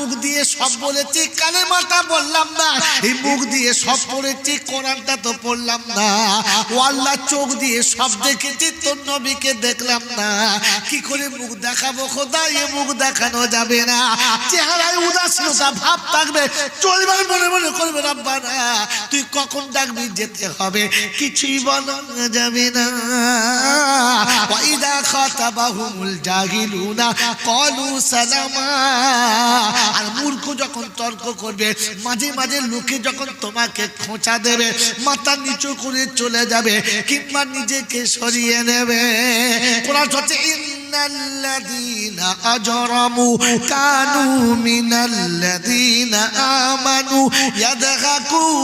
মুখ দিয়ে সব বলেছি, কালেমাটা বললাম না, এই মুখ দিয়ে সব পড়েছি, কোরআনটা তো পড়লাম না। ও আল্লাহ, চোখ দিয়ে সব দেখেছি, তোর নবীকে দেখলাম না, কি করে মুখ দেখাবো খোদা? এ মুখ দেখানো যাবে না। চেহারায় উদাসীনতা ভাব থাকবে, চলবে মনে মনে করবে রব্বানা তুই কখন ডাকবি, যেতে হবে, কিছুই বলা যাবে না। ওয়াইদা খাতাবাহুমুল জাহিলুনা ক্বালু সালামা। আর মূর্খ যখন তর্ক করবে, মাঝে মাঝে লোকে যখন তোমাকে খোঁচা দেবে, মাথা নিচু করে চলে যাবে কিংবা নিজেকে সরিয়ে নেবে। কোরআন হচ্ছে ইন্নাল্লাযীনা আজরামু কানু মিনাল্লাযীনা আমানু ইয়াদহাকুন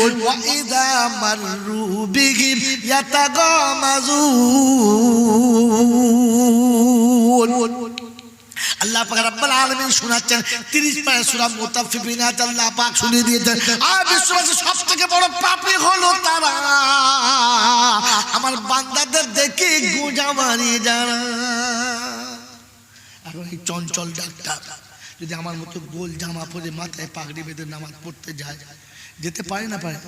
ওয়া ইযা মাররু বিহিম ইয়াতাগামাযুন। আল্লাহ পাক রব্বুল আলামিন শোনাচ্ছেন 30 পারা সূরা মুতাফফিফিন আল্লাহ পাক শুনিয়ে দিয়েছেন, আর বিশ্ববাসীর সবথেকে বড় পাপী হলো তারা আমার বান্দাদের দেখে গোঁজা মারিয়ে যারা। এখন এই চঞ্চল ডাক্তার যদি আমার মতো গোল জামা পরে মাথায় পাগড়ি বেঁধে নামাজ পড়তে যায়, যেতে পারে না পারে?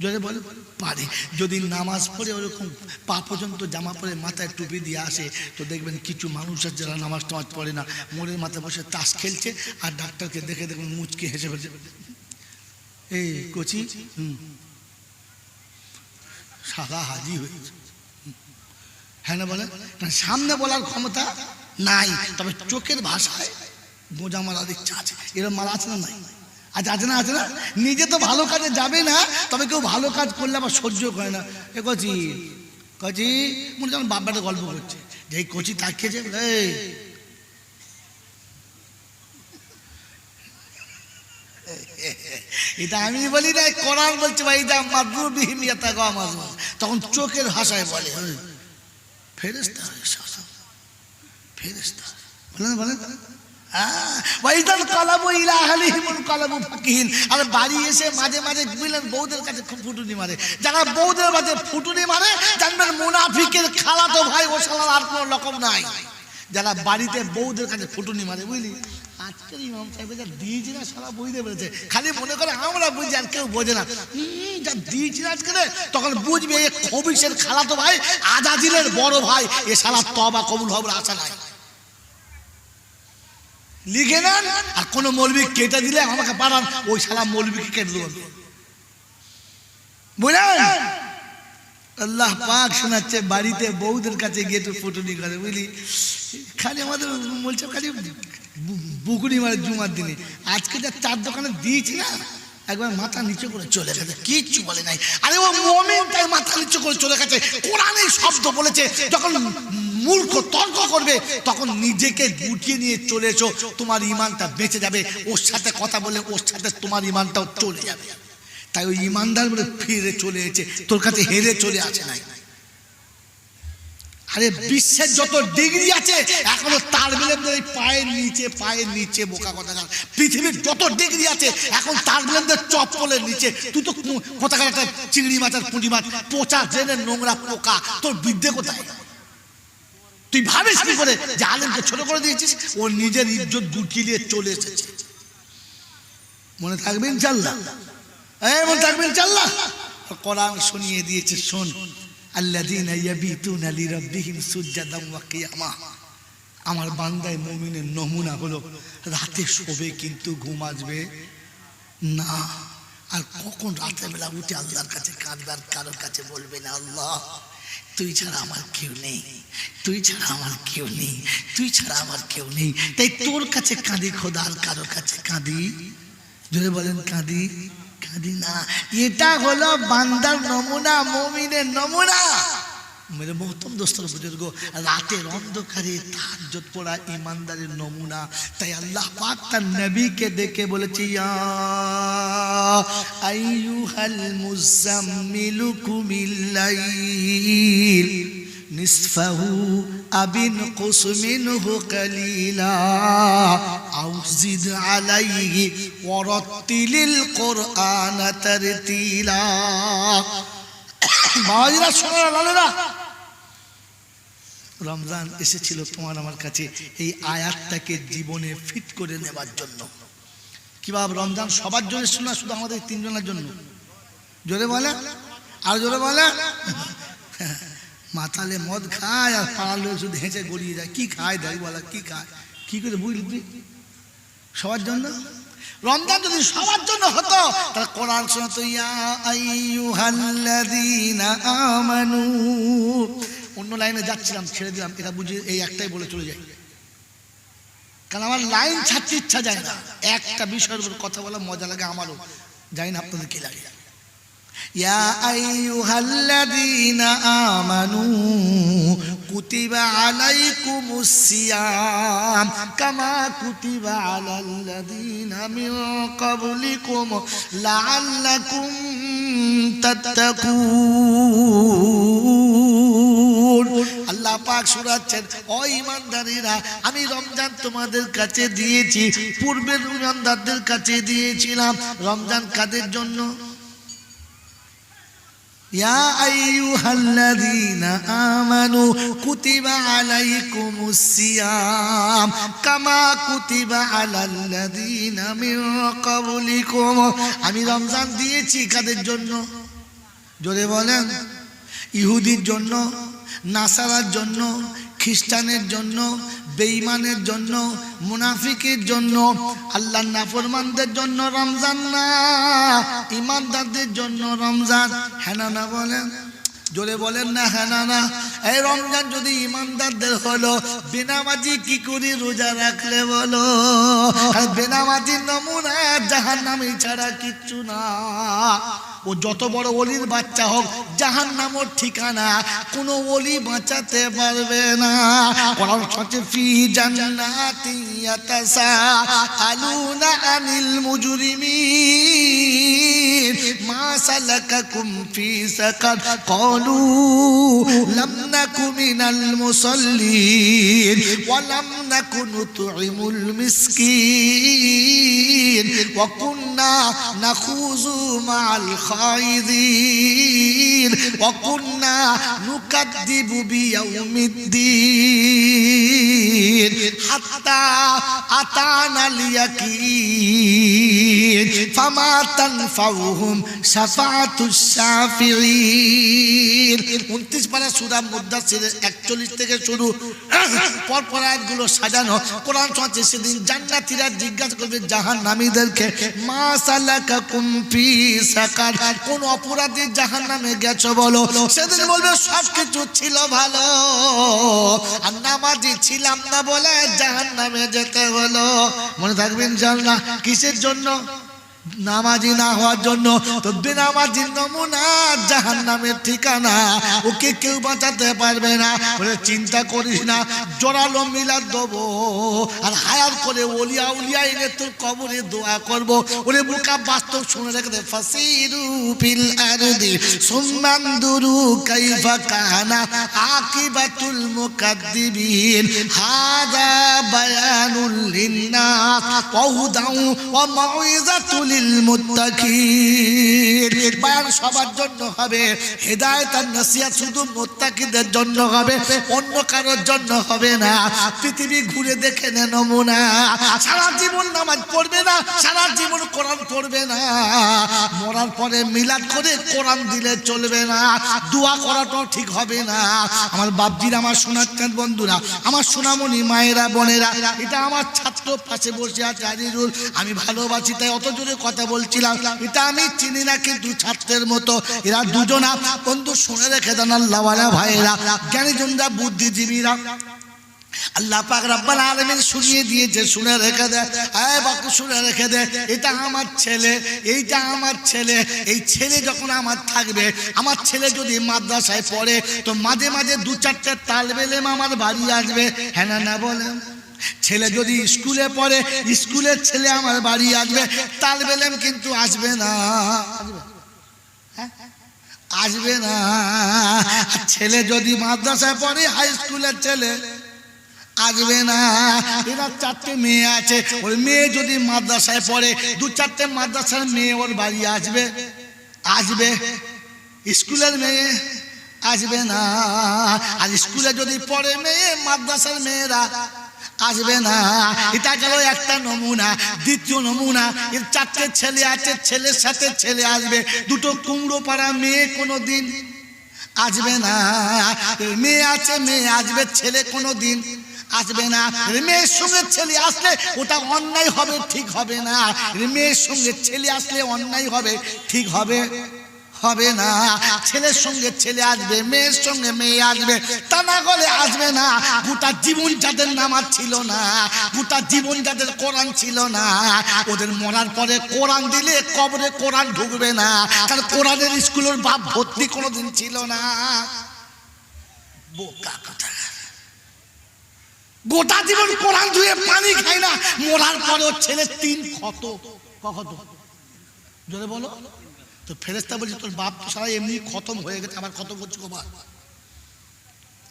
যদি বলে পারে। যদি নামাজ পড়ে ওরকম পা পর্যন্ত জামা পরে মাথায় টুপি দিয়ে আসে, তো দেখবেন কিছু মানুষ আছে যারা নামাজ টামাজ পড়ে না, মোড়ের মাথায় বসে তাস খেলছে, আর ডাক্তারকে দেখে দেখবেন মুচকি হেসে ফেলছে, এই কচি সাদা হাজি হয়েছে। হ্যাঁ না বলে, সামনে বলার ক্ষমতা নাই, তবে চোখের ভাষায় গোঁজা মারার ইচ্ছা আছে। এরকম মারা আছে না? নাই? আচ্ছা, আছে না? আছে না? নিজে তো ভালো কাজে যাবে না, তবে কেউ ভালো কাজ করলে আবার সহ্য করে না। এ কচি কচি মনে যেমন বাব্বাটা গল্প করছে, যে এই কচি তাকিয়েছে, এটা আমি বলি না, কোরআন বলছে ভাই, তখন চোখের ভাষায় বলে ফেরেশতা, ফেরেশতা বলেন বলেন। বাড়ি এসে মাঝে মাঝে বউদের কাছে খুব ফুটুনি মারে। যারা বউদের মাঝে ফুটুনি মারে জানবেন মুনাফিকের খালাতো ভাই, ও শালার আর কোনো রকম নাই। যারা বাড়িতে বউদের কাছে ফুটুনি মারে, বুঝলি, আজকের ইমাম সাহেব যা দিয়েছি না সারা বুঝতে পেরেছে, খালি মনে করে আমরা বুঝি আর কেউ বোঝে না। যা দিয়েছি না আজকে, তখন বুঝবে এ খবিসের খালাতো ভাই, আজাজিলের বড় ভাই, এ শালা তওবা কবুল হবার আশা নাই। লিখে নেন, আর কোন মৌলবি কেটে দিলে আমাকে পাঠান, ওই শালা মৌলবিকে কেটে দেবেন, বুঝলেন? আল্লাহ পাক শোনাচ্ছে, বাড়িতে বউদের কাছে গিয়ে একটু ফুটুনি করে, বুঝলি, খালি আমাদের বলছে খালি বুকুনি মারে জুমার দিনে। আজকে যা চার দোকানে দিয়েছি না, একবার মাথা নিচু করে চলে গেছে, কিচ্ছু বলে নাই। আরে ও মুমিন, তাই মাথা নিচু করে চলে গেছে। কোরআনে শব্দ বলেছে, যখন মূর্খ তর্ক করবে তখন নিজেকে গুটিয়ে নিয়ে চলে এসো, তোমার ইমানটা বেঁচে যাবে। ওর সাথে কথা বলে ওর সাথে তোমার ইমানটাও চলে যাবে। তাই ওই ইমানদার বলে ফিরে চলে এসেছে, তোর কাছে হেরে চলে আসে নাই। আরে বিশ্বের যত ডিগ্রি আছে এখনো তারবিলেমদের পায়ের নিচে, পায়ের নিচে, বোকা কথা। পৃথিবীর যত ডিগ্রি আছে এখন তারবিলেমদের চপ্পলের নিচে। তুই তো কোথাকার একটা চিংড়ি মাছ আর পুঁটি মাছ, পচা জেনে নোংরা পোকা, তোর বিদ্যে কোথায়? তুই ভাবিস কি করে যে আলেমকে ছোট করে দিয়েছিস? ও নিজের ইজ্জত গুটিয়ে নিয়ে চলে এসেছে। মনে থাকবে ইনশাআল্লাহ, মনে থাকবে ইনশাআল্লাহ। কোরআন শুনিয়ে দিয়েছে, শোন, আল্লাযীনা ইয়াবিতুনা লিরাব্বিহিম সুজদান ওয়া কিয়ামা। আমার বান্দায় মুমিনের নমুনা হলো রাতে শোবে কিন্তু ঘুম আসবে না। আর কখন রাতের বেলা উঠে আল্লাহর কাছে কাঁদবে, আর কারোর কাছে বলবে না আল্লাহ তুই ছাড়া আমার কেউ নেই, তুই ছাড়া আমার কেউ নেই, তুই ছাড়া আমার কেউ নেই। তাই তোর কাছে কাঁদি খোদা, আর কারোর কাছে কাঁদি? জোরে বলেন, কাঁদি? কাঁদি না। এটা হলো বান্দার নমুনা, মুমিনের নমুনা। मेरे मोहतरम दोस्तों बुजुर्गो, रातेर अंधकारे ताहाज्जुद पड़ा ईमानदारेर नमूना। ताई अल्लाह पाक तार नबी के देखे बोलेছে या अय्युहाल मुज़म्मिलु कुमिल लाइल निस्फहु अबिन कुस मिनहु कलीला औ ज़िद अलैहि वरत्तिलिल कुरआन तरतीला। बाबाजीरा, सोनारा, लालेरा, রমজান এসেছিল তোমার আমার কাছে এই আয়াতটাকে জীবনে ফিট করে নেবার জন্য। কিভাবে রমজান সবার জন্য শোনা, শুধু আমাদের তিনজনের জন্য? জোরে বলে, আর জোরে বলে। মাতালে মদ খায় আর পাড়ার লোক শুধু হেঁচে গড়িয়ে যায়। কি খায় দেখ বলা, কি খায়, কি করে বুঝলি? সবার জন্য। রমজান যদি সবার জন্য হতো তাহলে কোরআন শোনাতো, ইয়া আইয়ুহাল্লাযীনা আমানু। অন্য লাইনে যাচ্ছিলাম, ছেড়ে দিলাম, এটা বুঝে এই একটাই বলে চলে যাই, কারণ আমার লাইন ছাড়তে ইচ্ছা যায় না। একটা বিষয়ের উপর কথা বলা মজা লাগে আমারও, জানি না আপনাদের কি লাগে। ইয়া আইয়ুহাল্লাযীনা আমানু কুতিবা আলাইকুমুস সিয়াম কামা কুতিবা আলাল্লাযীনা মিন ক্বাবলিকুম লাআল্লাকুম তাত্তাকুন। আল্লাহ পাক শোনাচ্ছেন, ও ঈমানদারেরা, আমি রমজান তোমাদের কাছে দিয়েছি, পূর্বের ঈমানদারদের কাছে দিয়েছিলাম। রমজান কাদের জন্য? ইয়া আইয়ুহাল্লাযীনা আমানু কুতিবা আলাইকুমুস সিয়াম কামা কুতিবা আলাল্লাযীনা মিন ক্বাবলিকুম। আমি রমজান দিয়েছি কাদের জন্য? জোরে বলেন। ইহুদির জন্য, নাসারার জন্য, খ্রিস্টানের জন্য, বেঈমানের জন্য, মুনাফিকের জন্য, আল্লাহর নাফরমানদের জন্য রমজান না, ঈমানদারদের জন্য রমজান। হ্যাঁ না বলেন, জোরে বলেন না, হ্যাঁ না। এই রমজান যদি ঈমানদারদের হলো, বেনামাজি কি করে রোজা রাখলে বলো? বেনামাজির নমুনা জাহান্নামী ছাড়া কিচ্ছু না। ও যত বড় ওলির বাচ্চা হোক, জাহান্নামের ঠিকানা কোনো ওলি বাঁচাতে পারবে না। কোরআন সত্যি, ফি জান্নাতি ইয়াতাসাআলুনা আনিল মুজরিমিন মা সালাকাকুম ফি সাকার ক্বালু লাম নাকু মিনাল মুসাল্লিন ওয়া লাম নাকু নুতঈমুল মিসকিন ওয়া কুন্না নাখুযু মা'আল খাইদিন ওয়া কুন্না নুকাদ্দিবু বিয়াউমিদ্দিন হাত্তা আতানাল ইয়াকিন ফামা তানফাউহুম শাফাআতুশ শাফিঈন। 29 পারা সূরা মুদ্দাসির 41 থেকে শুরু, পরপর আয়াতগুলো সাজানো। কোরআন শোনাচ্ছে, সেদিন জান্নাতীরা জিজ্ঞাসা করবে জাহান্নামীদেরকে, মা সালাকাকুম ফি সাকার, কোন অপরাধী জাহান্নামে গেছো বলো? সেদিন বলবে সবকিছু ছিল ভালো, আর নামাজি ছিলাম না বলে জাহান্নামে যেতে হলো। মনে থাকবে ইনশাআল্লাহ। কিসের জন্য? নামাজি না হওয়ার জন্য। তো বেনামাজির নমুনা জাহান্নামের ঠিকানা, ওকে কেউ বাঁচাতে পারবে না। বলে চিন্তা করিস না, জোরালো মিলাদ দেবো আর হায়ার করে ওলিয়া উলিয়া এনে তোর কবরে দোয়া করবো। ওরে মুকা বাস্তব শুনে রেখে দে, ফাসিরু ফিল আরদি সুম্মানদুরু কাইফা কানা আকিবাতুল মুকাদ্দিবিন হাদা বায়ানুল লিন্নাস ওয়া হুদাউ ওয়া মাউইযাতুল বায়ান সবার জন্য হবে, হেদায়েত আর নসিহত শুধু মুত্তাকিদের জন্য হবে, অন্য কারোর জন্য হবে না। পৃথিবী ঘুরে দেখে নে নমুনা। সারা জীবন নামাজ পড়বে না, সারা জীবন কোরআন পড়বে না, মরার পরে মিলাদ করে কোরআন দিলে চলবে না, দোয়া করাটাও ঠিক হবে না। আমার বাপজিরা, আমার শোনাচ্ছেন বন্ধুরা, আমার সোনামণি মায়েরা বোনেরা, এটা আমার ছাত্র পাশে বসে আছে আজিজুল, আমি ভালোবাসি তাই অত জোরে কথা বলছিলাম। এটা আমি চিনি না, কিন্তু ছাত্রের মতো এরা দুজনা বন্ধু। শুনে রেখে দেন আল্লাহওয়ালা ভাইয়েরা, জ্ঞানীজনরা, বুদ্ধিজীবীরা, আল্লাহ পাক রব্বুল আলামিন শুনিয়ে দিয়েছে, শুনে রেখে দে। এই বাকু শুনে রেখে দে, এটা আমার ছেলে, এইটা আমার ছেলে। এই ছেলে যখন আমার থাকবে, আমার ছেলে যদি মাদ্রাসায় পড়ে, তো মাঝে মাঝে 2-4টে তালেবে ইলম আমার বাড়ি আসবে। হ্যাঁ না বলেন। ছেলে যদি স্কুলে পড়ে, স্কুলের ছেলে আমার বাড়ি আসবে, তালেবে ইলম কিন্তু আসবে না, আসবে না। ছেলে যদি মাদ্রাসায় পড়ে, হাই স্কুলের ছেলে আসবে না। এরা 4টে মেয়ে আছে, ওই মেয়ে যদি মাদ্রাসায় পড়ে, 2-4টে মাদ্রাসার মেয়ে ওর বাড়ি আসবে, আসবে। স্কুলের মেয়ে আসবে না। আর স্কুলে যদি পড়ে মেয়ে, মাদ্রাসার মেয়েরা আসবে না। এটা গেল একটা নমুনা। দ্বিতীয় নমুনা, এর 4টে ছেলে আছে, ছেলের সাথে ছেলে আসবে। দুটো কুমড়ো পাড়া মেয়ে কোনোদিন আসবে না। মেয়ে আছে, মেয়ে আসবে, ছেলে কোনোদিন আসবে না। মেয়ের সঙ্গে ছেলে আসলে ওটা অন্যায় হবে, ঠিক হবে না। মেয়ের সঙ্গে ছেলে আসলে অন্যায় হবে, ঠিক হবে হবে না। ছেলের সঙ্গে ছেলে আসবে, মেয়ের সঙ্গে মেয়ে আসবে, তা না হলে আসবে না। গোটা জীবন যাদের নামাজ ছিল না, গোটা জীবন যাদের কোরআন ছিল না, ওদের মরার পরে কোরআন দিলে কবরে কোরআন ঢুকবে না। কারণ কোরআনের স্কুলের বাপ ভর্তি কোনোদিন ছিল না। বোকা কথা। গোটা জীবন কোরআন ধুয়ে পানি খায় না, মরার পরে ওর ছেলে 3 ক্ষত। কত জোরে বলো তো? ফেরেশতা বলছে তোর বাপ সারা এমনি খতম হয়ে গেছে, আবার খতম করছে কবা?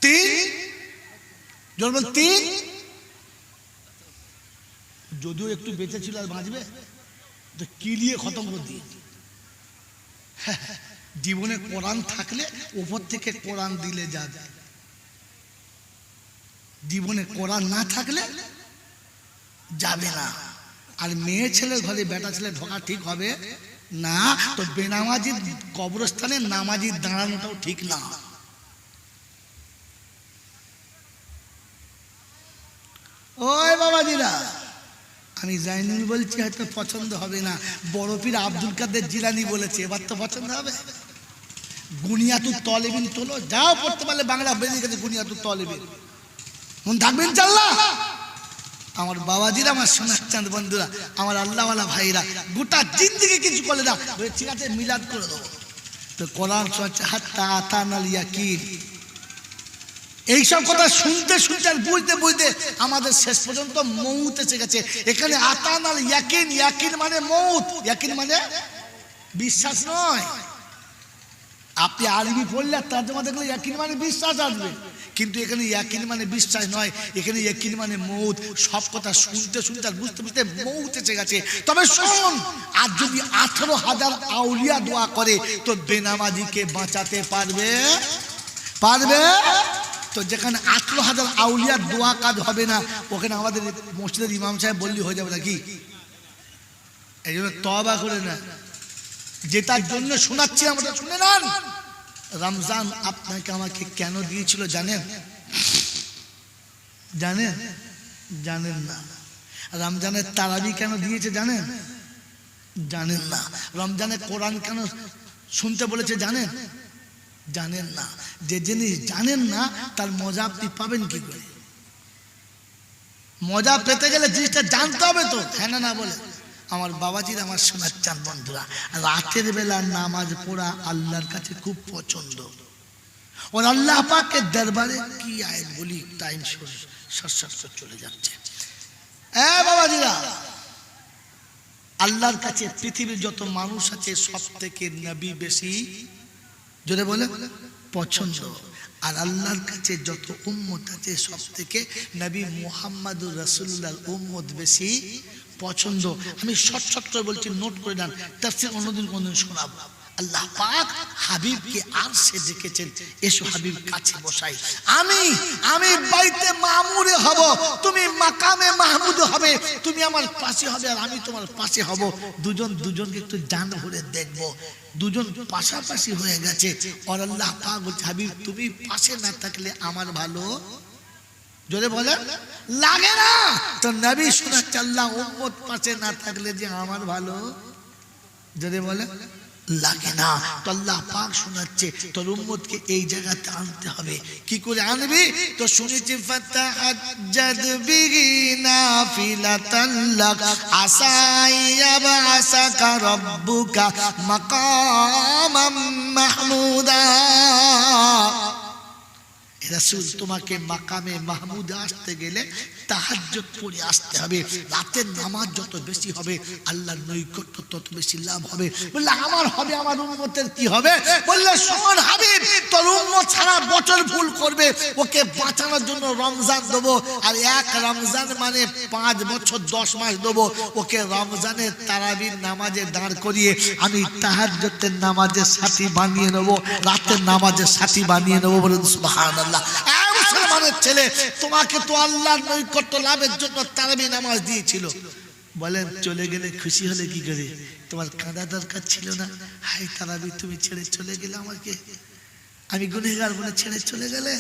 3 জোরে বল 3। যদিও একটু বেঁচে ছিল, আর বাঁচবে তো কিলিয়ে খতম করে দিয়ে। জীবনে কোরআন থাকলে উপর থেকে কোরআন দিলে যাবে, জীবনে কোরআন না থাকলে যাবে না। আর মেয়ে ছেলে ঘরে বেটা ছেলে ঢোকা ঠিক হবে না। তো বেনামাজির কবরস্থানে নামাজি দাঁড়ানোটাও ঠিক না। ওই বাবাজিরা, আমি জাইনুল বলছি, হয়তো পছন্দ হবে না। বড় পীর আব্দুল কাদের জিলানী বলেছে, এবার তো পছন্দ হবে। গুনিয়াতুত তলেবিন তোলো, যাও পড়তে পারলে বাংলা বেরিয়ে গেছে গুনিয়াতুত তলেবিন, মন থাকবেন ইনশাআল্লাহ। আমার বাবাজিরা, আমার সোনার চাঁদ বন্ধুরা, আমার আল্লাহওয়ালা ভাইরা, গোটা জিন্দেগি কিছু করলে না, ঠিক আছে মিলাদ করে দেবো। তো কোরআন হাত্তা আতানাল ইয়াকিন, এইসব কথা শুনতে শুনতে আর বুঝতে বুঝতে আমাদের শেষ পর্যন্ত মৌত এসে গেছে। এখানে আতানাল ইয়াকিন, ইয়াকিন মানে মৌত, ইয়াকিন মানে বিশ্বাস নয়। আপনি আরবি পড়লে তর্জমা দেখলে ইয়াকিন মানে বিশ্বাস আসবে, কিন্তু এখানে ইয়াকিন মানে বিশ্বাস নয়, এখানে ইয়াকিন মানে মৌত। সব কথা শুনতে শুনতে আর বুঝতে বুঝতে মৌত এসে গেছে। তবে শোন, আর যদি 18,000 আউলিয়া দোয়া করে তো বেনামাজিকে বাঁচাতে পারবে? পারবে? তো যেখানে 18,000 আউলিয়ার দোয়া কাজ হবে না, ওখানে আমাদের মসজিদের ইমাম সাহেব বললি হয়ে যাবে নাকি? এই জন্য তওবা করে না। যেটার জন্য শোনাচ্ছি আমরা শুনে নেন। রমজান আপনাকে আমাকে কেন দিয়েছিল জানেন? জানেন? জানেন না। রমজানের তারাবি কেন দিয়েছে জানেন? জানেন না। রমজানে কোরআন কেন শুনতে বলেছে জানেন? জানেন না। যে জিনিস জানেন না তার মজা আপনি পাবেন কি করে? মজা পেতে গেলে জিনিসটা জানতে হবে তো, হ্যাঁ না না বলে। আমার বাবাজির, আমার সোনার চাঁদ বন্ধুরা, রাতের বেলা নামাজ পড়া আল্লাহর কাছে খুব পছন্দ। ওর আল্লাহ পাকের দরবারে কি আয় বলি, টাইম সর চলে যাচ্ছে। বাবাজিরা, আল্লাহর কাছে পৃথিবীর যত মানুষ আছে সব থেকে নবী বেশি, যদি বলে পছন্দ। আর আল্লাহর কাছে যত উম্মত আছে সব থেকে নবী মুহাম্মদুর রাসূলুল্লাহর উম্মত বেশি পছন্দ। আমি শর্ট করে বলছি, নোট করে নেন, তাফসীর অন্যদিন কোনদিন শোনাবো। আল্লাহ পাক হাবিবকে আরশে ডেকেছেন, এসো হাবিব কাছে বসাই। আমি বাইতে মামুরে হব, তুমি মাকামে মাহমুদ হবে। তুমি আমার পাশে হবে আর আমি তোমার পাশে হব। দুজন দুজনকে একটু জান ভরে দেখবো। দুজন পাশাপাশি হয়ে গেছে। আর আল্লাহ পাক বলছে, হাবিব তুমি পাশে না থাকলে আমার ভালো জোরে বলে লাগে না। তো নবী শোনাচ্ছে, আল্লাহ উম্মত পাশে না থাকলে যে আমার ভালো জোরে বলে লাগে না। তো আল্লাহ পাক শোনাচ্ছে, তোর উম্মতকে এই জায়গাতে আনতে হবে। কি করে আনবি? তো শুনেছি, ফাতাহাজ্জাদ বিহি নাফিলাতান লাক আসা ইয়াবআসাকা রাব্বুকা মাকামাম মাহমুদা। রাসূল তোমাকে মাকামে মাহমুদে আসতে গেলে তাহাজ্জুদ পড়ে আসতে হবে, রাতের নামাজ যত বেশি হবে আল্লাহর নৈকট্য তত বেশি লাভ হবে। বললে আমার হবে, আমার উম্মতের কি হবে? বললে শোন হাবিব, তোর উম্মত সারা বছর ভুল করবে, ওকে বাঁচানোর জন্য রমজান দেবো, আর এক রমজান মানে 5 বছর 10 মাস দেবো। ওকে রমজানের তারাবির নামাজে দাঁড় করিয়ে আমি তাহাজ্জুদের নামাজের সাথী বানিয়ে নেবো, রাতের নামাজের সাথী বানিয়ে নেবো। বলুন সুবহানাল্লাহ। মুসলমানের ছেলে, তোমাকে তো আল্লাহর নৈকট্য লাভের জন্য তারাবি নামাজ দিয়েছিল। বলেন চলে গেলে খুশি হলে কি করে? তোমার কাঁদা দরকার ছিল না? হাই তারাবি তুমি ছেড়ে চলে গেলে, আমাকে আমি গুনেহগার বলে ছেড়ে চলে গেলে।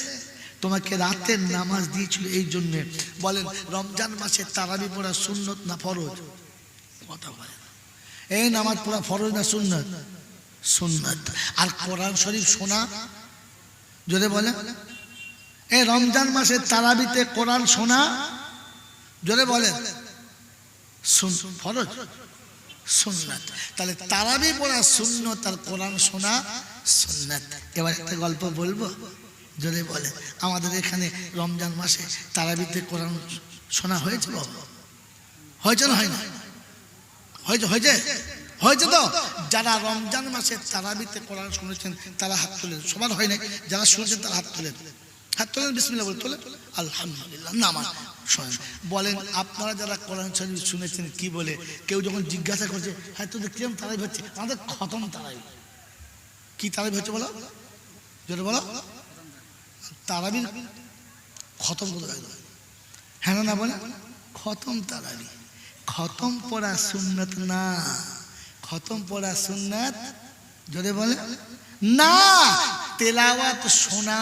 তোমাকে রাতের নামাজ দিয়েছিল এই জন্য। বলেন রমজান মাসে তারাবি পড়া সুন্নত না ফরজ? কথা বলেন, এই নামাজ পড়া ফরজ না সুন্নত? সুন্নত। আর কোরআন শরীফ শোনা, যদি বলে এই রমজান মাসে তারাবিতে কোরআন শোনা, যদি বলেন ফরজ সুন্নাত। তাহলে তারাবি পড়া সুন্নত আর কোরআন শোনা সুন্নাত। এবার একটা গল্প বলবো, যদি বলে আমাদের এখানে রমজান মাসে তারাবিতে কোরআন শোনা হয়েছে? বাবা হয়েছে না? হয় না? হয়েছে? হয়েছে? হয়েছে তো? যারা রমজান মাসে তারাবিতে কোরআন শুনেছেন তারা হাত তোলেন। সবার হয় না, যারা শুনেছেন তারা হাত তোলেন। হাত তোলেন, বিসমিল্লাহ বলে তোলেন, আলহামদুলিল্লাহ। নামাজ শোনেন। বলেন আপনারা যারা কোরআন শরীফ শুনেছেন কি বলে? কেউ যখন জিজ্ঞাসা করছে হ্যাঁ তোদের কিরম তারাবি হচ্ছে? আমাদের খতম তারাবি। কি তারাবি হচ্ছে বলো? যেটা বলো তারাবির খতম করতে হয়। হ্যাঁ না বলে খতম তারাবি। খতম পড়া সুন্নাত না, খতম পড়া সুন্নাত যদি বলে না, তেলাওয়াত শোনা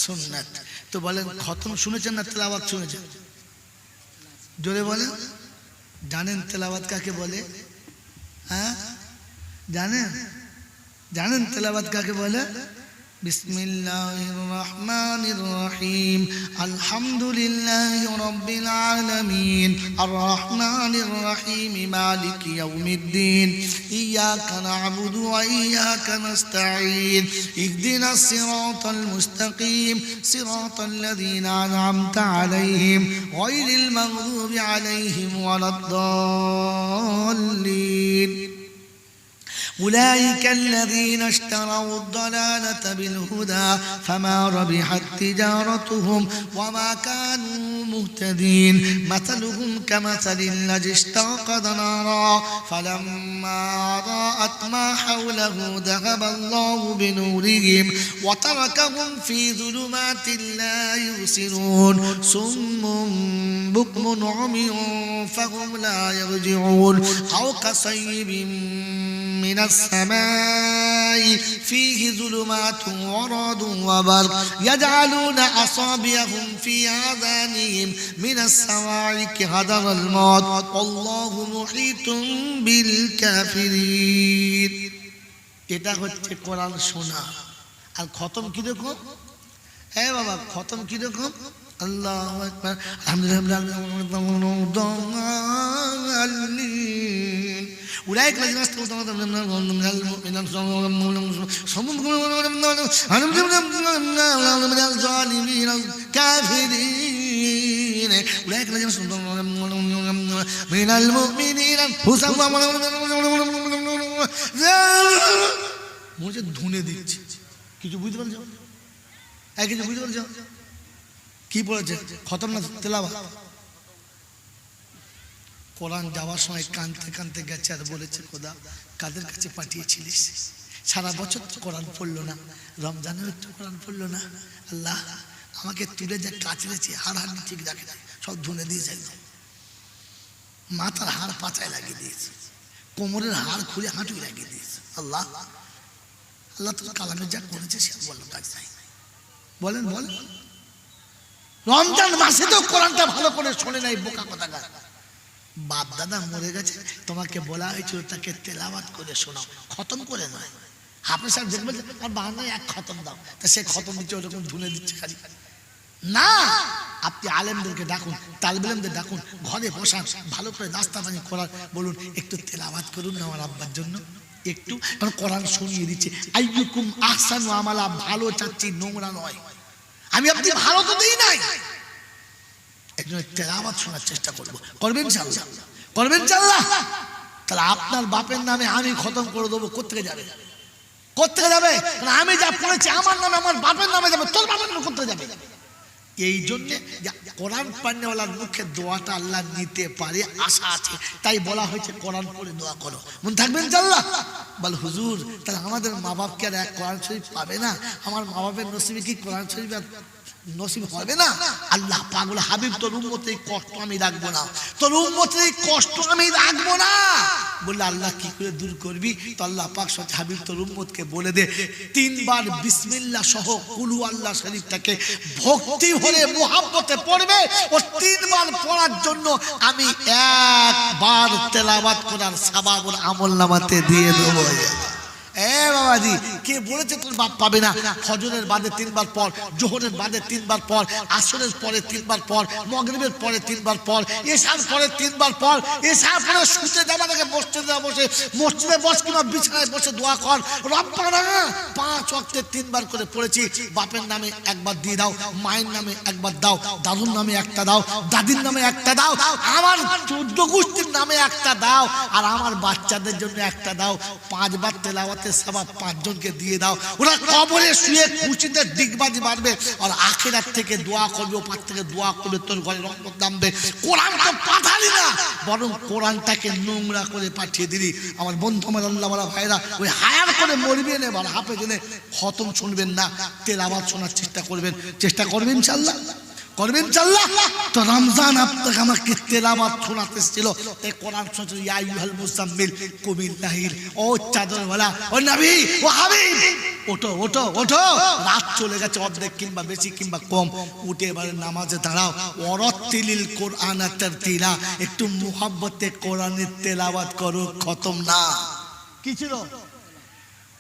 সুন্নাত। তো বলেন খতম শুনেছেন না তেলাওয়াত শুনেছেন? জোরে বলেন। জানেন তেলাওয়াত কাকে বলে? হ্যাঁ জানেন? জানেন তেলাওয়াত কাকে বলে? বিসমিল্লাহির রহমানির রহিম, আলহামদুলিল্লাহি রাব্বিল আলামিন, আর রহমানির রহিম, মালিকি ইয়াউমিদ্দিন, ইয়াকা না'বুদু ওয়া ইয়াকা নাস্তাঈন, ইহদিনাস সিরাতাল মুস্তাকিম, সিরাতাল লাযীনা আন'আমতা আলাইহিম, গায়রিল মাগযুবি আলাইহিম ওয়ালাদ-দাল্লিন। أولئك الذين اشتروا الضلالة بالهدى فما ربحت تجارتهم وما كانوا مهتدين. مثلهم كمثل الذي استوقد نارا فلما أضاءت ما حوله ذهب الله بنورهم وتركهم في ظلمات لا يبصرون صم بكم عمي فهم لا يرجعون. أو كصيب من السماء فيه ظلمات ورعد وبرق يجعلون أصابعهم في آذانهم من الصواعق حذر الموت والله محيط بالكافرين. এটা হচ্ছে কোরআন শোনা। আর খতম কি দেখো? হ্যাঁ বাবা খতম কি দেখো? আল্লাহু আকবার, আলহামদুলিল্লাহ, أولئك الذين استووا من الظالمين الكافرين. أولئك الذين استووا من المؤمنين মনে ধুনে দিচ্ছে। কিছু বুঝতে পারছো? কিছু বুঝতে পারছো? কি বলেছে? খতম না তেলাওয়াত? কোরআন যাওয়ার সময় কানতে কানতে গেছে আর বলেছে খোদা কাদের কাছে পাঠিয়েছিলিস? সারা বছর তো কোরআন পড়লো না, রমজানেও একটু কোরআন পড়লো না। আল্লাহ আমাকে তুলে যে কাচড়েছে হাড় হাড় ঠিক রাখে সব ধুনে দিয়েছে, একদম মাথার হাড় পাচায় লাগিয়ে দিয়েছে, কোমরের হাড় খুলে হাঁটুই লাগিয়ে দিয়েছে। আল্লাহ আল্লাহ তোর কালামে যা করেছে সে বললাম কাজ নাই। বলেন বলেন রমজান মাসে তো কোরআনটা ভালো করে শোনে নাই বোকা কথা গাছ। বাপ দাদা মরে গেছে, তোমাকে বলা হয়েছিল তাকে তেলাওয়াত করে শোনাও, খতম করে নয়। হাফেজ সাহেব দেখবেন আর বাংলায় এক খতম দাও, তা সে খতম দিচ্ছে ওরকম ধুলে দিচ্ছে খালি না। আপনি আলেমদেরকে ডাকুন, তালবেলেমদের ডাকুন, ঘরে বসান, ভালো করে নাস্তা পানি করার বলুন একটু তেলাওয়াত করুন না আমার আব্বার জন্য একটু, কারণ কোরআন শুনিয়ে দিচ্ছে। আইয়ুকুম আহসানু আমালা, ভালো চাচ্ছি নোংরা নয়। আমি আপনি ভালো তো দিই নাই, একজন তেলাওয়াত শোনার চেষ্টা করব। করবেন ইনশাআল্লাহ? করবেন ইনশাআল্লাহ? তাহলে আপনার বাপের নামে আমি খতম করে দেবো। কোত্থেকে যাবে? কোত্থেকে যাবে? আমি যা পড়েছি আমার নামে আমার বাপের নামে যাবে, তোর বাপের নামে কোত্থেকে যাবে? এই জন্য কোরআন পান্নেওয়ালার মুখে দোয়াটা আল্লাহ নিতে পারে আশা আছে, তাই বলা হয়েছে কোরআন পড়ে দোয়া করো। মন থাকবেন ইনশাআল্লাহ? বল হুজুর তাহলে আমাদের মা বাপকে আর এক কোরআন শরীফ পাবে না? আমার মা বাপের নসিবে কি কোরআন শরীফ নসিব হবে না? আল্লাহ পাগল হাবিব তোর উম্মতের এই কষ্ট আমি রাখবো না, তোর উম্মতের এই কষ্ট আমি রাখবো না বললে আল্লাহ কি করে দূর করবি? তো আল্লাহ পাক সত্য হাবিব তোর উম্মতকে বলে দে 3 বার বিসমিল্লাহ সহ কুলু আল্লাহ শরীফটাকে ভক্তি ভরে মুহাব্বতে পড়বে। ও 3 বার পড়ার জন্য আমি 1 বার তেলাওয়াত করার সওয়াব ওর আমলনামাতে দিয়ে দেবো। বাবাজি কে বলেছে তোর বাপ পাবে না? ফজরের বাদে 3 বার পর, জোহরের বাদে 3 বার পর, আসরের পরে 3 বার পর, মাগরিবের পরে 3 বার পর, এশার পরে 3 বার পর, এশার পরে শুতে যাবার আগে মসজিদে বস কিংবা বিছানায় বসে দোয়া কর। রব্বানা 5 ওয়াক্তে 3 বার করে পড়েছি। বাপের নামে 1 বার দিয়ে দাও, মায়ের নামে 1 বার দাও, দাদুর নামে 1টা দাও, দাদির নামে 1টা দাও, আমার 14 গোষ্ঠীর নামে 1টা দাও, আর আমার বাচ্চাদের জন্য 1টা দাও। 5 বার তেলাওয়াত সওয়াব 5 জনকে দিয়ে দাও। ওরা কবরে শুয়ে খুশিতে ডিগবাজি মারবে আর আখিরাত থেকে দোয়া করবে, ওপার থেকে দোয়া করবে, তোর ঘরে রহমত নামবে। কোরআন তো পাঠালি না, বরং কোরআনটাকে নোংরা করে পাঠিয়ে দিলি। আমার বন্ধু আমার আল্লাহওয়ালা ভাইরা, ওই হায়ার করে মরবেন এবার হাফেজ এনে খতম শুনবেন না, তেলাওয়াত শোনার চেষ্টা করবেন। চেষ্টা করবেন ইনশাআল্লাহ? করবেন ইনশাআল্লাহ? তো রমজান আপনাকে আমাকে তেলাওয়াত শোনাতে ছিল, এই কোরআন শুনতে ইয়া আইয়ুহাল মুজাম্মিল কুমিল লাইল, ও চাদরওয়ালা, ও নবী, ও হাবিব, ওঠো ওঠো ওঠো। রাত চলে গেছে অর্ধেক কিংবা বেশি কিংবা কম, উঠে এবারে নামাজে দাঁড়াও। ওয়ারাত্তিলিল কোরআন তারতিলা, একটু মুহাব্বতে কোরআনের তেলাওয়াত করো। খতম না কি ছিল?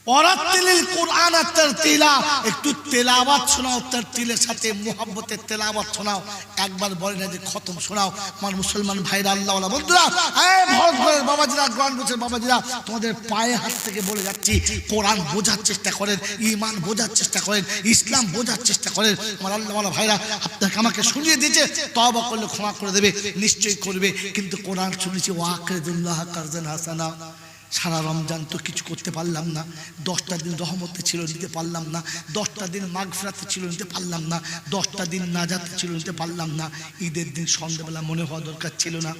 ওয়ারাত্তিলিল কোরআন তারতিলা, একটু তেলাওয়াত শোনাও, তারতিলের সাথে মুহাব্বতের তেলাওয়াত শোনাও। একবার বলে না যে খতম শোনাও। আমার মুসলমান ভাইরা আল্লাহওয়ালা বন্ধুরা, এই ভরপুরের বাবাজিরা, গ্রাম বছর বাবাজিরা, তোমাদের পায়ে হাত থেকে বলে যাচ্ছি, কোরআন বোঝার চেষ্টা করেন, ঈমান বোঝার চেষ্টা করেন, ইসলাম বোঝার চেষ্টা করেন। আমার আল্লাহওয়ালা ভাইরা আপনাকে আমাকে শুনিয়ে দিয়েছে, তওবা করলে ক্ষমা করে দেবে, নিশ্চয়ই করবে। কিন্তু কোরআন শুনেছি ওয়াকরিদুল্লাহ কারজান হাসানা। সারা রমজান তো কিছু করতে পারলাম না, 10টা দিন রহমতে ছিল নিতে পারলাম না, 10টা দিন মাগফিরাতে ছিল নিতে পারলাম না, 10টা দিন নাজাতে ছিল নিতে পারলাম না। ঈদের দিন সন্ধ্যাবেলা মনে হওয়া দরকার ছিল না।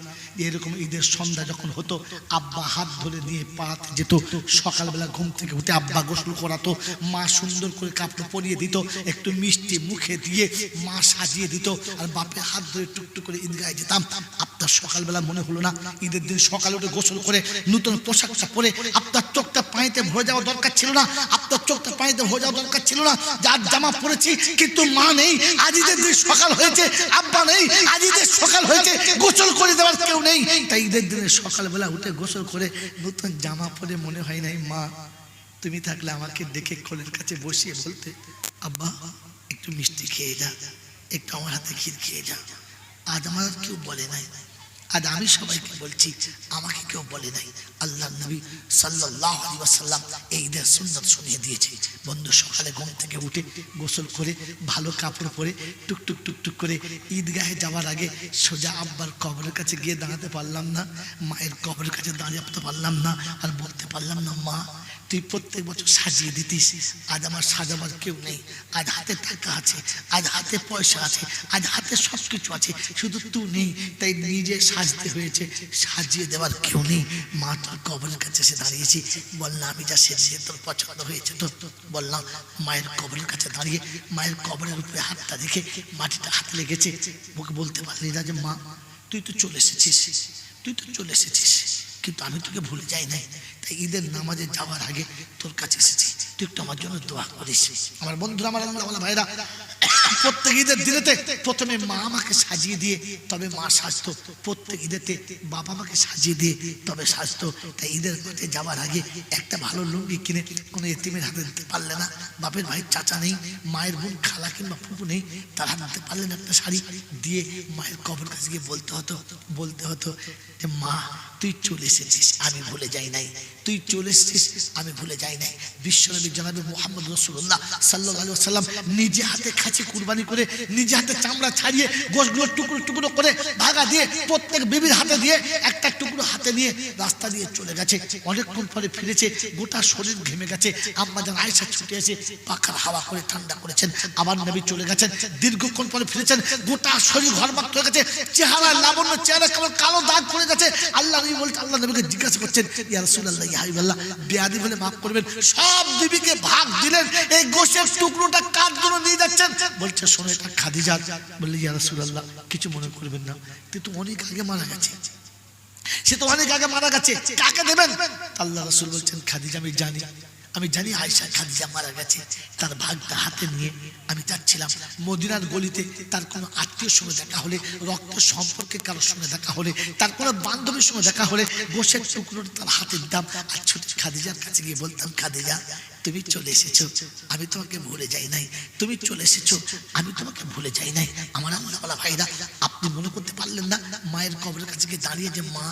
এরকম ঈদের সন্ধ্যা যখন হতো, আব্বা হাত ধরে নিয়ে পাড়াতে যেত, সকালবেলা ঘুম থেকে উঠে আব্বা গোসল করাতো, মা সুন্দর করে কাপড় পরিয়ে দিত, একটু মিষ্টি মুখে দিয়ে মা সাজিয়ে দিত, আর বাপের হাত ধরে টুকটুক করে ঈদগাহে যেতাম। আপনার সকালবেলা মনে হলো না ঈদের দিন সকালে উঠে গোসল করে নতুন পোশাক পরে আপনার চোখটা পানিতে ভরে যাওয়া দরকার ছিল না? আপনার চোখটা পানিতে ভরে যাওয়া দরকার ছিল না? যার জামা পরেছি কিন্তু মা নেই, আজ ঈদের দিন সকাল হয়েছে, আব্বা নেই, আজ ঈদের সকাল হয়েছে, গোসল করে দেওয়ার কেউ নেই, তাই ঈদের দিনে সকালবেলা উঠে গোসল করে নতুন জামা পরে মনে হয় নাই মা তুমি থাকলে আমাকে ডেকে কোলের কাছে বসিয়ে বলতে, আব্বা একটু মিষ্টি খেয়ে যা, একটু আমার হাতে ক্ষীর খেয়ে যা। আজ আমার কেউ বলে নাই, আজ আমি সবাইকে বলছি, আমাকে কেউ বলে নাই। আল্লাহ নবী সাল্লাল্লাহু আলাইহি ওয়াসাল্লাম এই ঈদের সুন্নাত শুনিয়ে দিয়েছে। বন্ধু সকালে ঘুম থেকে উঠে গোসল করে ভালো কাপড় পরে টুকটুক টুকটুক করে ঈদগাহে যাওয়ার আগে সোজা আব্বার কবরের কাছে গিয়ে দাঁড়াতে পারলাম না, মায়ের কবরের কাছে দাঁড়াতে পারলাম না, আর বলতে পারলাম না মা তুই প্রত্যেক বছর সাজিয়ে দিতিস, আজ আমার সাজাবার কেউ নেই, আজ হাতে টাকা আছে, আজ হাতে পয়সা আছে, আজ হাতে সব কিছু আছে, শুধু তুই নেই, তাই নিজে সাজতে হয়েছে, সাজিয়ে দেওয়ার কেউ নেই। মা তোর কবরের কাছে এসে দাঁড়িয়েছি, বললাম আমি যা সেজে তোর পছন্দ হয়েছে তো? বললাম মায়ের কবরের কাছে দাঁড়িয়ে মায়ের কবরের উপরে হাতটা রেখে মাটিটা হাতে লেগেছে, ওকে বলতে পারলি না যে মা তুই তো চলে এসেছিস, তুই তো চলে এসেছিস, কিন্তু আমি তোকে ভুলে যাই নাই, তাই ঈদের নামাজে যাওয়ার আগে তোর কাছে এসেছি, তুই একটু আমার জন্য দোয়া করিস। আমার বন্ধুরা, আমার আল্লাহওয়ালা ভাইরা, প্রত্যেক ঈদের দিনেতে প্রথমে মা আমাকে সাজিয়ে দিয়ে তবে মা সাজতো, প্রত্যেক ঈদেতে বাবা আমাকে সাজিয়ে দিয়ে তবে সাজতো। তাই ঈদের মাঠে যাওয়ার আগে একটা ভালো লুঙ্গি কিনে কোনো এতিমের হাতে দিতে পারলে না, বাপের ভাই চাচা নেই, মায়ের বোন খালা কিংবা ফুপু নেই, তার হাতে দিতে পারলেন একটা শাড়ি দিয়ে মায়ের কবর কাছে গিয়ে বলতে হতো যে মা তুই চলে এসেছিস, আমি ভুলে যাই নাই, তুই চলে এসেছিস, আমি ভুলে যাই নাই। বিশ্বনবী জনাবে মুহাম্মদ রাসূলুল্লাহ সাল্লাল্লাহু আলাইহি ওয়াসাল্লাম নিজে হাতে খাঁচি কুরবানি করে নিজে হাতে চামড়া ছাড়িয়ে গোশগুলো টুকরো টুকরো করে ভাগা দিয়ে প্রত্যেক বিবির হাতে দিয়ে একটা টুকরো হাতে নিয়ে রাস্তা দিয়ে চলে গেছে। অনেকক্ষণ পরে ফিরেছে, গোটা শরীর ঘেমে গেছে। আম্মা জান আয়েশা ছুটে এসে পাখার হাওয়া করে ঠান্ডা করেছেন। আবার নবী চলে গেছেন, দীর্ঘক্ষণ পরে ফিরেছেন, গোটা শরীর ঘরমাক্ত হয়ে গেছে, চেহারা লাবণ্য, চেহারা কেমন কালো দাগ পড়ে গেছে। আল্লাহ নবী বলতে আল্লাহ নবীকে জিজ্ঞাসা করছেন, ইয়া রাসূলুল্লাহ, ইয়া হাবিবাল্লাহ, বেয়াদবি বলে মাফ করবেন। সব বিবিকে ভাগ দিলেন, এই গোশের টুকরোটা কার জন্য নিয়ে যাচ্ছেন? বলছে শোনো, এটা খাদিজার। বললে ইয়া রাসূলুল্লাহ, কিছু মনে করবেন না, কিন্তু অনেক আগে মারা গেছে, সে তো অনেক আগে মারা গেছে, কাকে দেবেন? আল্লাহ রাসূল বলছেন, খাদিজা, আমি জানি আয়েশা খাদিজা মারা গেছে। তার ভাগটা হাতে নিয়ে আমি যাচ্ছিলাম মদিনার গলিতে, তার কোনো আত্মীয়র সঙ্গে দেখা হলে, রক্তের সম্পর্কে কারোর সঙ্গে দেখা হলে, তার কোনো বান্ধবীর সঙ্গে দেখা হলে গোশের টুকরোটা তার হাতে দিতাম আর ছুটে খাদিজার কাছে গিয়ে বলতাম, খাদিজা, তুমি চলে এসেছো, আমি তোমাকে ভুলে যাই নাই। তুমি চলে এসেছো, আমি তোমাকে ভুলে যাই নাই। আমার আল্লাহওয়ালা ভাইরা, আপনি মনে করতে পারলেন না মায়ের কবরের কাছে গিয়ে দাঁড়িয়ে যে, মা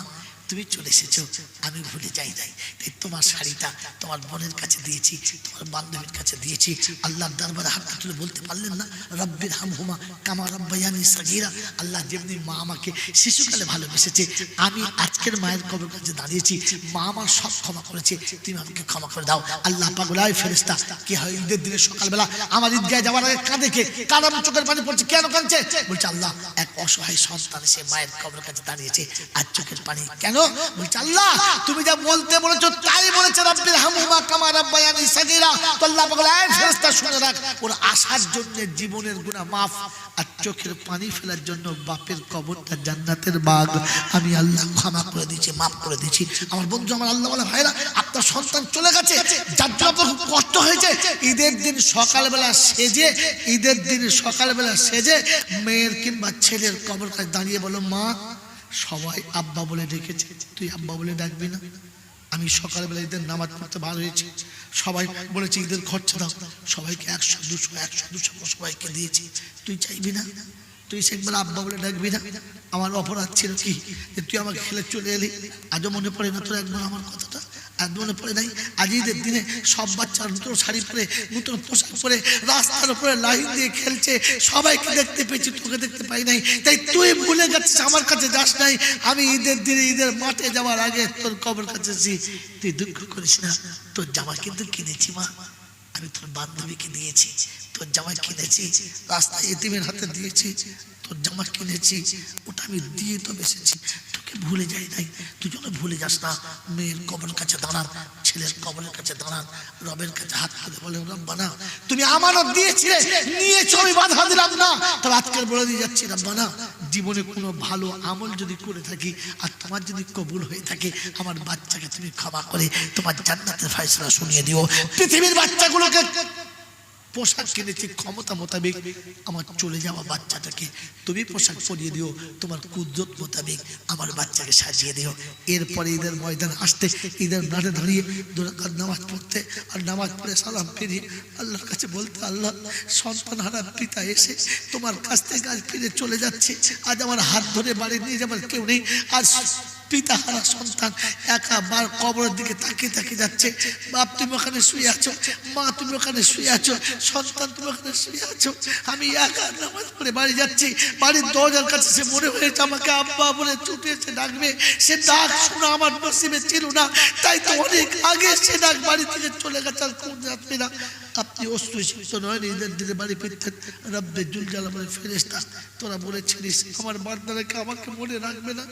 তুমি চলে এসেছো, আমি ভুলে যাই নাই। তাই তোমার শাড়িটা তোমার বোনের কাছে দিয়েছি, তোমার বান্ধবীর কাছে দিয়েছি। আল্লাহর দরবারে হাত তুলে বলতে পারলেন না, রব্বির হামহুমা কামা রাব্বায়ানি সাগীরা। আল্লাহ যেমনি মা আমাকে শিশুকালে ভালোবেসেছে, আমি আজকের মায়ের কবরের কাছে দাঁড়িয়েছি, মা আমার সব ক্ষমা করেছে, তুমি আমাকে ক্ষমা করে দাও। আল্লাহ পাক বলে, ফেরেশতা, কি হয় ঈদের দিনে সকালবেলা আমার ঈদগাহে যাওয়ার আগে কাঁদে কে? কারণ চোখের পানি পড়ছে, কেন কাঁদছে? বলছে আল্লাহ, এক অসহায় সন্তান সে মায়ের কবরের কাছে দাঁড়িয়েছে আর চোখের পানি। কেন? বলছে আল্লাহ, তুমি যা বলতে বলেছো তাই বলেছে, রব্বির হামহুমা কামা রাব্বায়ানি সাগীরা। তো আল্লাহ বলে, ফেরেশতা শুনে রাখ, ওর আসার জন্য জীবনের গুনাহ মাফ আর চোখের পানি ফেলার জন্য বাপের কবরটা জান্নাতের বাগ আমি আল্লাহ ক্ষমা করে দিয়েছি, মাফ করে দিয়েছি। আমার বন্ধু, আমার আল্লাহওয়ালা ভাইরা, আপনার সন্তান চলে গেছে, যার জন্য আপনার খুব কষ্ট হয়েছে। ঈদের দিন সকালবেলা সেজে মেয়ের কিংবা ছেলের কবর কাছে দাঁড়িয়ে বলো, মা, সবাই আব্বা বলে ডেকেছে, তুই আব্বা বলে ডাকবি না? আমি সকালবেলা ঈদের নামাজ পড়তে বার হয়েছি, সবাই বলেছে ঈদের খরচা দাও, সবাইকে 100-200 সবাইকে দিয়েছি, তুই চাইবি না? তুই একবার আব্বা বলে ডাকবি না? আমার অপরাধ ছিল কি যে তুই আমাকে খেলে চলে এলি? আজও মনে পড়ে না তোর একবার আমার কথাটা? আর মনে পড়ে নাই? আজ ঈদের দিনে সব বাচ্চা নতুন শাড়ি পরে, নতুন পোশাক পরে রাস্তার উপরে লাইন দিয়ে খেলছে, সবাইকে দেখতে পেয়েছি, তোকে দেখতে পাই নাই। তাই তুই ভুলে গেছিস, আমার কাছে যাস নাই। আমি ঈদের দিনে ঈদের মাঠে যাওয়ার আগে তোর কবর কাছে তুই দুঃখ করিস না, তোর জামা কিন্তু কিনেছি মা, আমি তোর বান্ধবীকে দিয়েছি, তোর জামা কিনেছি, রাস্তায় এতিমের হাতে দিয়েছি, তোর জামা কিনেছি, ওটা আমি দিয়ে তো বেসেছি, তোকে ভুলে যাই নাই। তুই যেন ভুলে যাস না। মেয়ের কবরের কাছে দাঁড়ান, ছেলের কবরের কাছে দাঁড়ান, রবের কাছে হাত হাতে বলে, রব্বানা, তুমি আমানত দিয়েছিলে, নিয়েছো, আমি বাধা দিলাম না, তবে আজকের বলে দিয়ে যাচ্ছি, রব্বানা, জীবনে কোনো ভালো আমল যদি করে থাকি আর তোমার যদি কবুল হয়ে থাকে, আমার বাচ্চাকে তুমি ক্ষমা করে তোমার জান্নাতের ফয়সালা শুনিয়ে দিও। পৃথিবীর বাচ্চাগুলোকে পোশাক কিনেছি ক্ষমতা মোতাবেক, আমার চলে যাওয়া বাচ্চাটাকে তুমি পোশাক পরিয়ে দিও, তোমার কুদরত মোতাবেক আমার বাচ্চাকে সাজিয়ে দিও। এরপরে ঈদের ময়দান আসতে, ঈদের মাঠে দাঁড়িয়ে 2 রাকাত নামাজ পড়তে, আর নামাজ পড়ে সালাম ফিরিয়ে আল্লাহর কাছে বলতে, আল্লাহ, সন্তান হারা পিতা এসে তোমার কাছ থেকে আজ ফিরে চলে যাচ্ছে, আজ আমার হাত ধরে বাড়ি নিয়ে যাবার কেউ নেই, আর পিতা হারা সন্তান একা বার কবরের দিকে তাকিয়ে তাকিয়ে যাচ্ছে। বাপ তুমি ওখানে শুয়ে আছো, মা তুমি ওখানে শুয়ে আছো, সন্তান তুমি ওখানে শুয়ে আছো, আমি একা নামাজ পড়ে বাড়ি যাচ্ছি। বাড়ির দরজার কাছে সে মনে হয়েছে আমাকে আব্বা বলে ছুটে এসে ডাকবে, সে ডাক শোনা আমার নসিবে ছিল না, তাই তো অনেক আগে সে ডাক বাড়ি থেকে চলে গেছে, আর কোন যাচ্ছে না। আপনি অস্তুষিত নয়, ঈদের দিনে বাড়ি ফিরতেন, রব্বে জুল জালাল বলে, ফেরেশতা, তোরা বলেছিলিস আমার বান্দারাকে আমাকে মনে রাখবে না,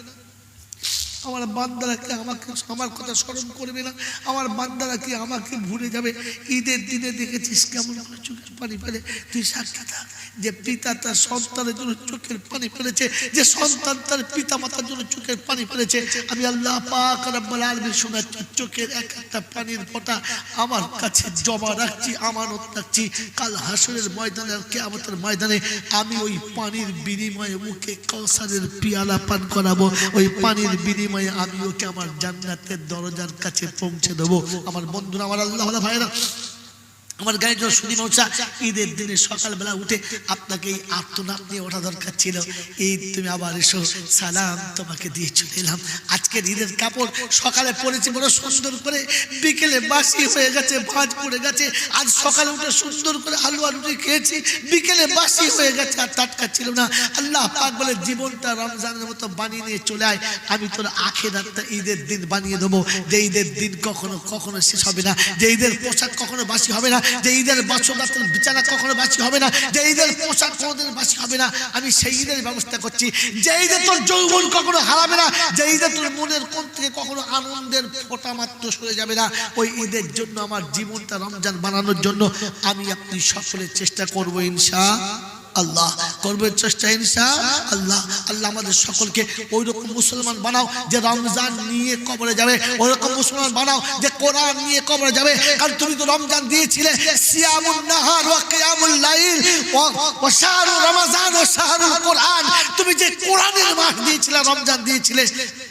আমার বান্দারা কি আমাকে আমার কথা স্মরণ করবে না, আমার বান্দারা কি আমাকে ভুলে যাবে। ঈদের দিনে দেখেছিস কেমন করে চোখের পানি ফেলে, তুই সাক্ষী থাক যে পিতা তার সন্তানের জন্য চোখের পানি ফেলেছে, যে সন্তান তার পিতা মাতার জন্য চোখের পানি ফেলেছে। আমি আল্লাহ পাক রব্বুল আলামিন শোনার চোখের এক একটা পানির ফোঁটা আমার কাছে জমা রাখছি, আমানত রাখছি। কাল হাসরের ময়দানে আর কিয়ামতের ময়দানে আমি ওই পানির বিনিময়ে মুখে কাউসারের পিয়ালা পান করাবো, ওই পানির বিনিময়ে আমি ওকে আমার জান্নাতের দরজার কাছে পৌঁছে দেবো। আমার বন্ধুরা, আমার আল্লাহ ভাইরা, আমার গায়ে জোর শুনি মৌসা ঈদের দিনে সকালবেলা উঠে আপনাকে এই আত্মনাপ নিয়ে ওঠা দরকার ছিল। ঈদ তুমি আবার এসো, সালাম তোমাকে দিয়ে চলে এলাম। আজকের ঈদের কাপড় সকালে পরেছি বড় সুন্দর করে, বিকেলে বাসি হয়ে গেছে, ভাঁজ পড়ে গেছে। আজ সকালে উঠে সুন্দর করে আলু আর রুটি খেয়েছি, বিকেলে বাসি হয়ে গেছে, আর টাটকা ছিল না। আল্লাহ পাক বলে জীবনটা রমজানের মতো বানিয়ে নিয়ে চলে আয়, আমি তোর আখিরাতটা ঈদের দিন বানিয়ে দেবো। যে ঈদের দিন কখনো কখনো শেষ হবে না, যে ঈদের পোশাক কখনো বাসি হবে না, যে ঈদের বাসরাতের বিছানা কখনো বাসি হবে না, যে ঈদের পোশাক কোনোদিন বাসি হবে না। আমি সেই ঈদের ব্যবস্থা করছি, যে ঈদে তোর যৌবন কখনো হারাবে না, যে ঈদে তোর মনের কোণ থেকে কখনো আনন্দের ফোঁটা মাত্র সরে যাবে না। ওই ঈদের জন্য আমার জীবনটা রমজান বানানোর জন্য আমি আপনি সকলে চেষ্টা করবো ইনশাআল্লাহ, করবে চেষ্টা ইনশাআল্লাহ। আল্লাহ আমাদের সকলকে ওই রকম মুসলমান বানাও যে রমজান নিয়ে কবরে যাবে, ওই রকম মুসলমান বানাও যে কোরআন নিয়ে কবরে যাবে। কারণ তুমি তো রমজান দিয়েছিলে সিয়ামুন নাহার ওয়া কিয়ামুল লাইল ওয়া শাহরু রমাজান ওয়া শাহরুল কোরআন। তুমি যে কোরআনের মাস দিয়েছিলে, রমজান দিয়েছিলে,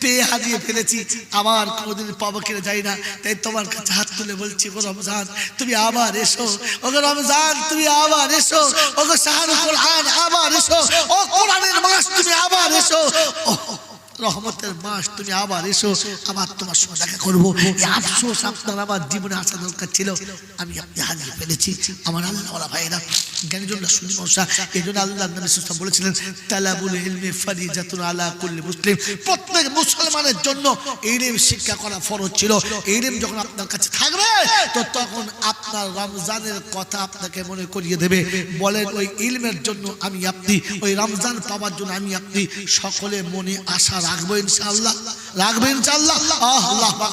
পেয়ে হারিয়ে ফেলেছি, আবার কোনোদিন পাবো কিনা যাই না। তাই তোমার কাছে হাত তুলে বলছি, ও রমজান তুমি আবার এসো, ও রমজান তুমি আবার এসো, ও শাহরুল কোরআন আবার এসো, ও কোরআনের মাস তুমি আবার এসো, ও রহমতের মাস তুমি আবার এসো, আবার তোমার সঙ্গে দেখা করবো। আফসোস আপনার আমার জীবনে আসা দরকার ছিল, আমি আপনি হারিয়ে ফেলেছি। আমার আল্লাহ ভাইরা জ্ঞানীজনরা শুনি মশা, এই জন্য আল্লাহ নবী সাল্লাল্লাহু আলাইহি ওয়াসাল্লাম বলেছিলেন তালাবুল ইলমি ফারিজাতুন আলা কুল্লি মুসলিম। প্রত্যেক মুসলমানের জন্য ইলম শিক্ষা করা ফরজ ছিল। ইলম যখন আপনার কাছে থাকবে তো তখন আপনার রমজানের কথা আপনাকে মনে করিয়ে দেবে। বলেন ওই ইলমের জন্য আমি আপনি ওই রমজান পাওয়ার জন্য আমি আপনি সকলে মনে আশা রাখবো ইনশাআল্লাহ, রাখবো ইনশাআল্লাহ। আল্লাহ পাক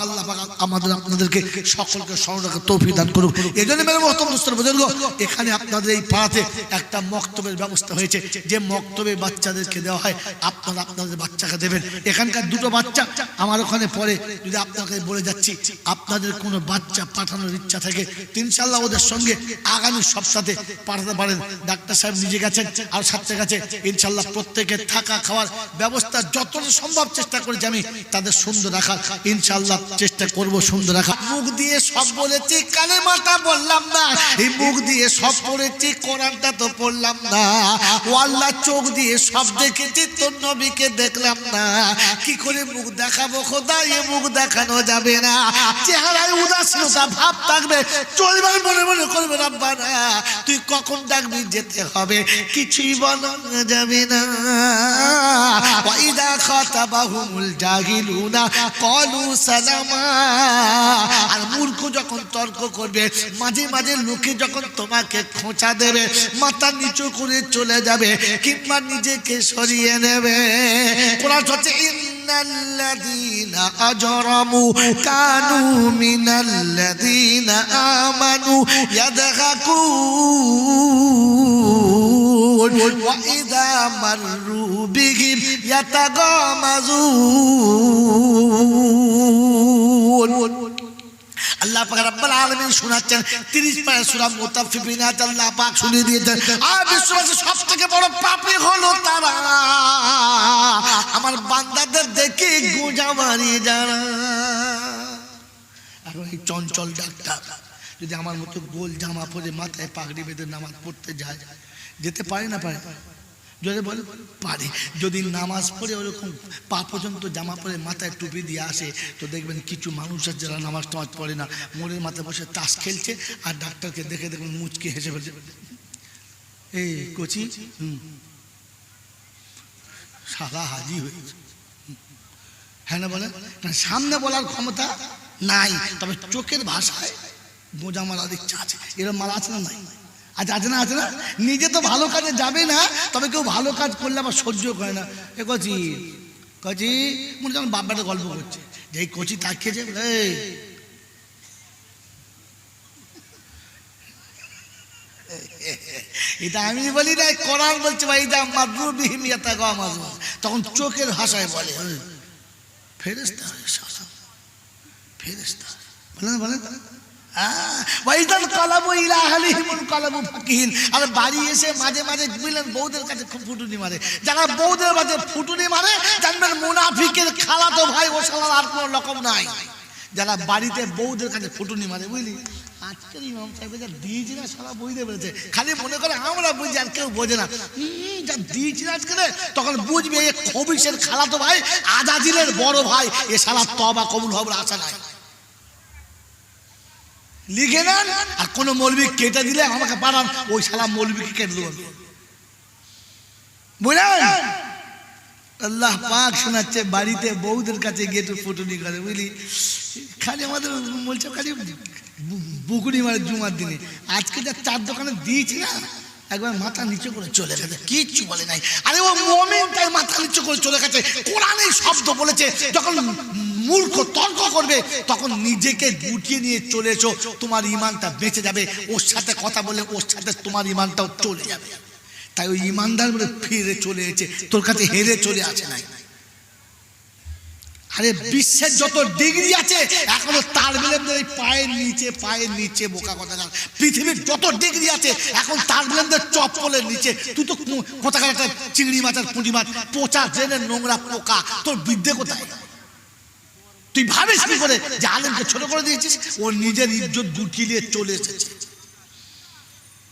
আমাদের আপনাদেরকে সকলকে স্মরণ রাখার তৌফিক দান করুক। এই জন্য মেরে মহতরম মুসলিম বুজুর্গ, এখানে আপনাদের এই পাড়াতে একটা মক্তবের ব্যবস্থা হয়েছে, যে মক্তবে বাচ্চাদেরকে দেওয়া হয়, আপনারা আপনাদের বাচ্চাকে দেবেন। এখানকার দুটো বাচ্চা আমার ওখানে পড়ে, যদি আপনাকে বলে যাচ্ছি আপনাদের কোনো বাচ্চা পাঠানোর ইচ্ছা থাকে ইনশাআল্লাহ ওদের সঙ্গে আগামী সপ্তাহে পাঠাতে পারেন। ডাক্তার সাহেব নিজে গেছেন আর সাথে গেছে, ইনশাআল্লাহ প্রত্যেকের থাকা খাওয়ার ব্যবস্থা যতটা সম্ভব চেষ্টা করেছি আমি তাদের সুন্দর রাখার, ইনশাআল্লাহ চেষ্টা করব সুন্দর রাখা। মুখ দিয়ে সব বলেছি, কালেমাটা বললাম না, এই মুখ দিয়ে সব পড়েছি, কোরআনটা তো পড়লাম না। ও আল্লাহ, চোখ দিয়ে সব দেখেছি, তোর নবীকে দেখলাম না। কি করে মুখ দেখাবো খোদা, এ মুখ দেখানো যাবে না। চেহারায় উদাসীনতা ভাব থাকবে, চলবার মনে মনে করবে রব্বানা তুই কখন ডাকবি, যেতে হবে, কিছুই বলা যাবে না। ওয়াইদা খাতাবাহুমুল জাহিলুনা ক্বালু সালামা। আর মূর্খ যখন তর্ক করবে, মাঝে মাঝে লোকে যখন তোমাকে খোঁচা দেবে, মাথা নিচু করে চলে যাবে কিংবা নিজেকে সরিয়ে নেবে। কোরআন হচ্ছে ইন্নাল্লাযীনা আজরামু কানু মিনাল্লাযীনা আমানু ইয়াদহাকুন ওয়া ইযা মাররু বিহিম ইয়াতাগামাযুন। আল্লাহ পাক রব্বুল আলামিন শোনাচ্ছেন 30 পারা সূরা মুতাফফিফিন, আল্লাহ পাক শুনিয়ে দিয়েছেন আর বিশ্ববাসীর সবথেকে বড় পাপী হলো তারা আমার বান্দাদের দেখে গোঁজা মারিয়ে যারা। এখন এই চঞ্চল ডাক্তার যদি আমার মতো গোল জামা পরে মাথায় পাগড়ি বেঁধে নামাজ পড়তে যায়, যেতে পারে না পারে? যদি বলে পারে। যদি নামাজ পড়ে ওরকম পা পর্যন্ত জামা পরে মাথায় টুপি দিয়ে আসে তো দেখবেন কিছু মানুষ আছে যারা নামাজ টামাজ পড়ে না, মোড়ের মাথায় বসে তাস খেলছে আর ডাক্তারকে দেখে দেখবেন মুচকে হেসে ফেলছে, এই কোচি সারা হাজি হয়েছে। হ্যাঁ না বলে না, সামনে বলার ক্ষমতা নাই, তবে চোখের ভাষায় গোঁজা মারার ইচ্ছা আছে। এরকম মারা আছে না? নাই আচ্ছা, আছে না? আছে না? নিজে তো ভালো কাজে যাবে না, তবে কেউ ভালো কাজ করলে আবার সহ্য করে না। এ কচি কচি মনে যেমন বাবাটা গল্প করছে, যে এই কচি তাকিয়েছে, এটা আমি বলি না, কোরআন বলছে ভাই দা মাদরু বিহিম ইয়াতাগামাযু, তখন চোখের ভাষায় বলে ফেরেশতা, ফেরেশতা বলেন বলেন। আর বাড়ি এসে মাঝে মাঝে বুঝলেন বউদের কাছে খুব ফুটুনি মারে। যারা বউদের কাছে ফুটুনি মারে জানবেন মুনাফিকের খালাতো ভাই, ও শালার আর কোনো রকম নাই। যারা বাড়িতে বউদের কাছে ফুটুনি মারে বুঝলি, আজকের ইমাম সাহেব যা দিয়েছি না সারা বুঝতে পেরেছে, খালি মনে করে আমরা বুঝি আর কেউ বোঝে না। যা দিয়েছি না আজকে তখন বুঝবে এ খবিসের খালাতো ভাই আজাজিলের বড় ভাই, এ সালা তওবা কবুল হবার আশা নাই। লিখে নেন, আর কোন মৌলবি কেটে দিলে আমাকে পাঠান, ওই শালা মৌলবিকে কেটে দেবো। বুঝলেন? আল্লাহ পাক শোনাচ্ছে বাড়িতে বউদের কাছে গিয়ে একটু ফুটুনি করে, বুঝলি? খালি আমাদের বলছে খালি বুকুনি মারে জুমার দিনে। আজকে যা চার দোকানে দিয়েছি না, একবার মাথা নিচু করে চলে গেছে, কিচ্ছু বলে নাই। আরে ও মুমিন তাই মাথা নিচু করে চলে গেছে, কোরআনের শব্দ বলেছে। যখন মূর্খ তর্ক করবে তখন নিজেকে গুটিয়ে নিয়ে চলে এসো, তোমার ইমানটা বেঁচে যাবে। ওর সাথে কথা বলে ওর সাথে তোমার ইমানটাও চলে যাবে। তাই ওই ইমানদার বলে ফিরে চলে এসেছে, তোর কাছে হেরে চলে আসে নাই। আরে বিশ্বের যত ডিগ্রি আছে এখনো তারবেলের পায়ের নিচে বোকা কথা। পৃথিবীর যত ডিগ্রি আছে এখন তারবেলের চপ্পলের নিচে। তুই তো কোথাকার একটা চিংড়ি মাছ আর পুঁটি মাছ, পচা ড্রেনের নোংরা পোকা, তোর বিদ্যে কোথায়? তুই ভাবিস কি করে যে আলেমকে ছোট করে দিয়েছিস? ও নিজের ইজ্জত গুটিয়ে নিয়ে চলে এসেছে।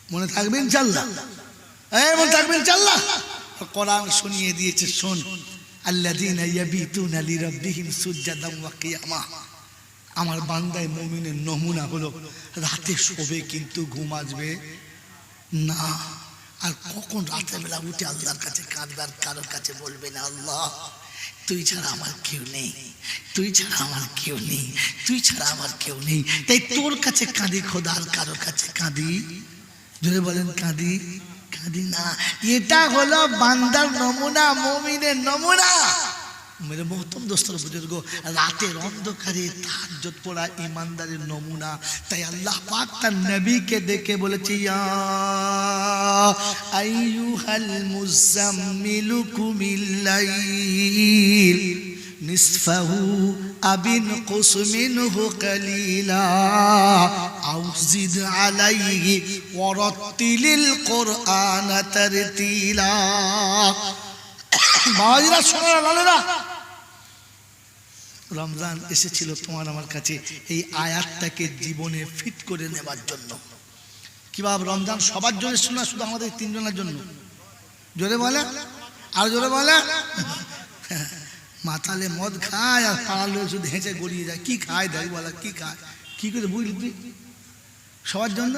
মনে থাকবে ইনশাআল্লাহ, মনে থাকবে ইনশাআল্লাহ। কোরআন শুনিয়ে দিয়েছে, শোন। আল্লাযীনা ইয়াবিতুনা লিরাব্বিহিম সুজদান ওয়া কিয়ামা। আমার বান্দায় মুমিনের নমুনা হলো রাতে শোবে কিন্তু ঘুম আসবে না। আর কখন রাতের বেলা উঠে আল্লাহর কাছে কাঁদবে, আর কারোর কাছে বলবে না আল্লাহ তুই ছাড়া আমার কেউ নেই, তুই ছাড়া আমার কেউ নেই, তুই ছাড়া আমার কেউ নেই। তাই তোর কাছে কাঁদি খোদা, আর কারোর কাছে কাঁদি? জোরে বলেন কাঁদি? কাঁদি না। এটা হলো বান্দার নমুনা, মুমিনের নমুনা। মেরে মহতম দোস্তর বুজুর্গ, রাতের অন্ধকারে তাহাজ্জুদ পড়া ইমানদারের নমুনা। তাই আল্লাহ পাক তার নবীকে ডেকে বলেছে, ইয়া আইয়ুহাল মুজাম্মিলু কুমিল লাইল নিসফাহু আবিন কুস মিনহু কালিলা আও জিদ আলাইহি ওয়ারাত্তিলিল কুরআন তারতিলা। বাবাজিরা, সোনারা, লালেরা, রমজান এসেছিল তোমার আমার কাছে এই আয়াতটাকে জীবনে ফিট করে নেবার জন্য। কি ভাব, রমজান সবার জন্য এসেছিল না শুধু আমাদের তিনজনের জন্য? জোরে বলে, আর জোরে বলে। মাতালে মদ খায় আর পাড়ার লোক শুধু হেঁচে গড়িয়ে যায়। কি খায় দেখ বলা, কি খায়, কি করে বুঝলি তুই? সবার জন্য।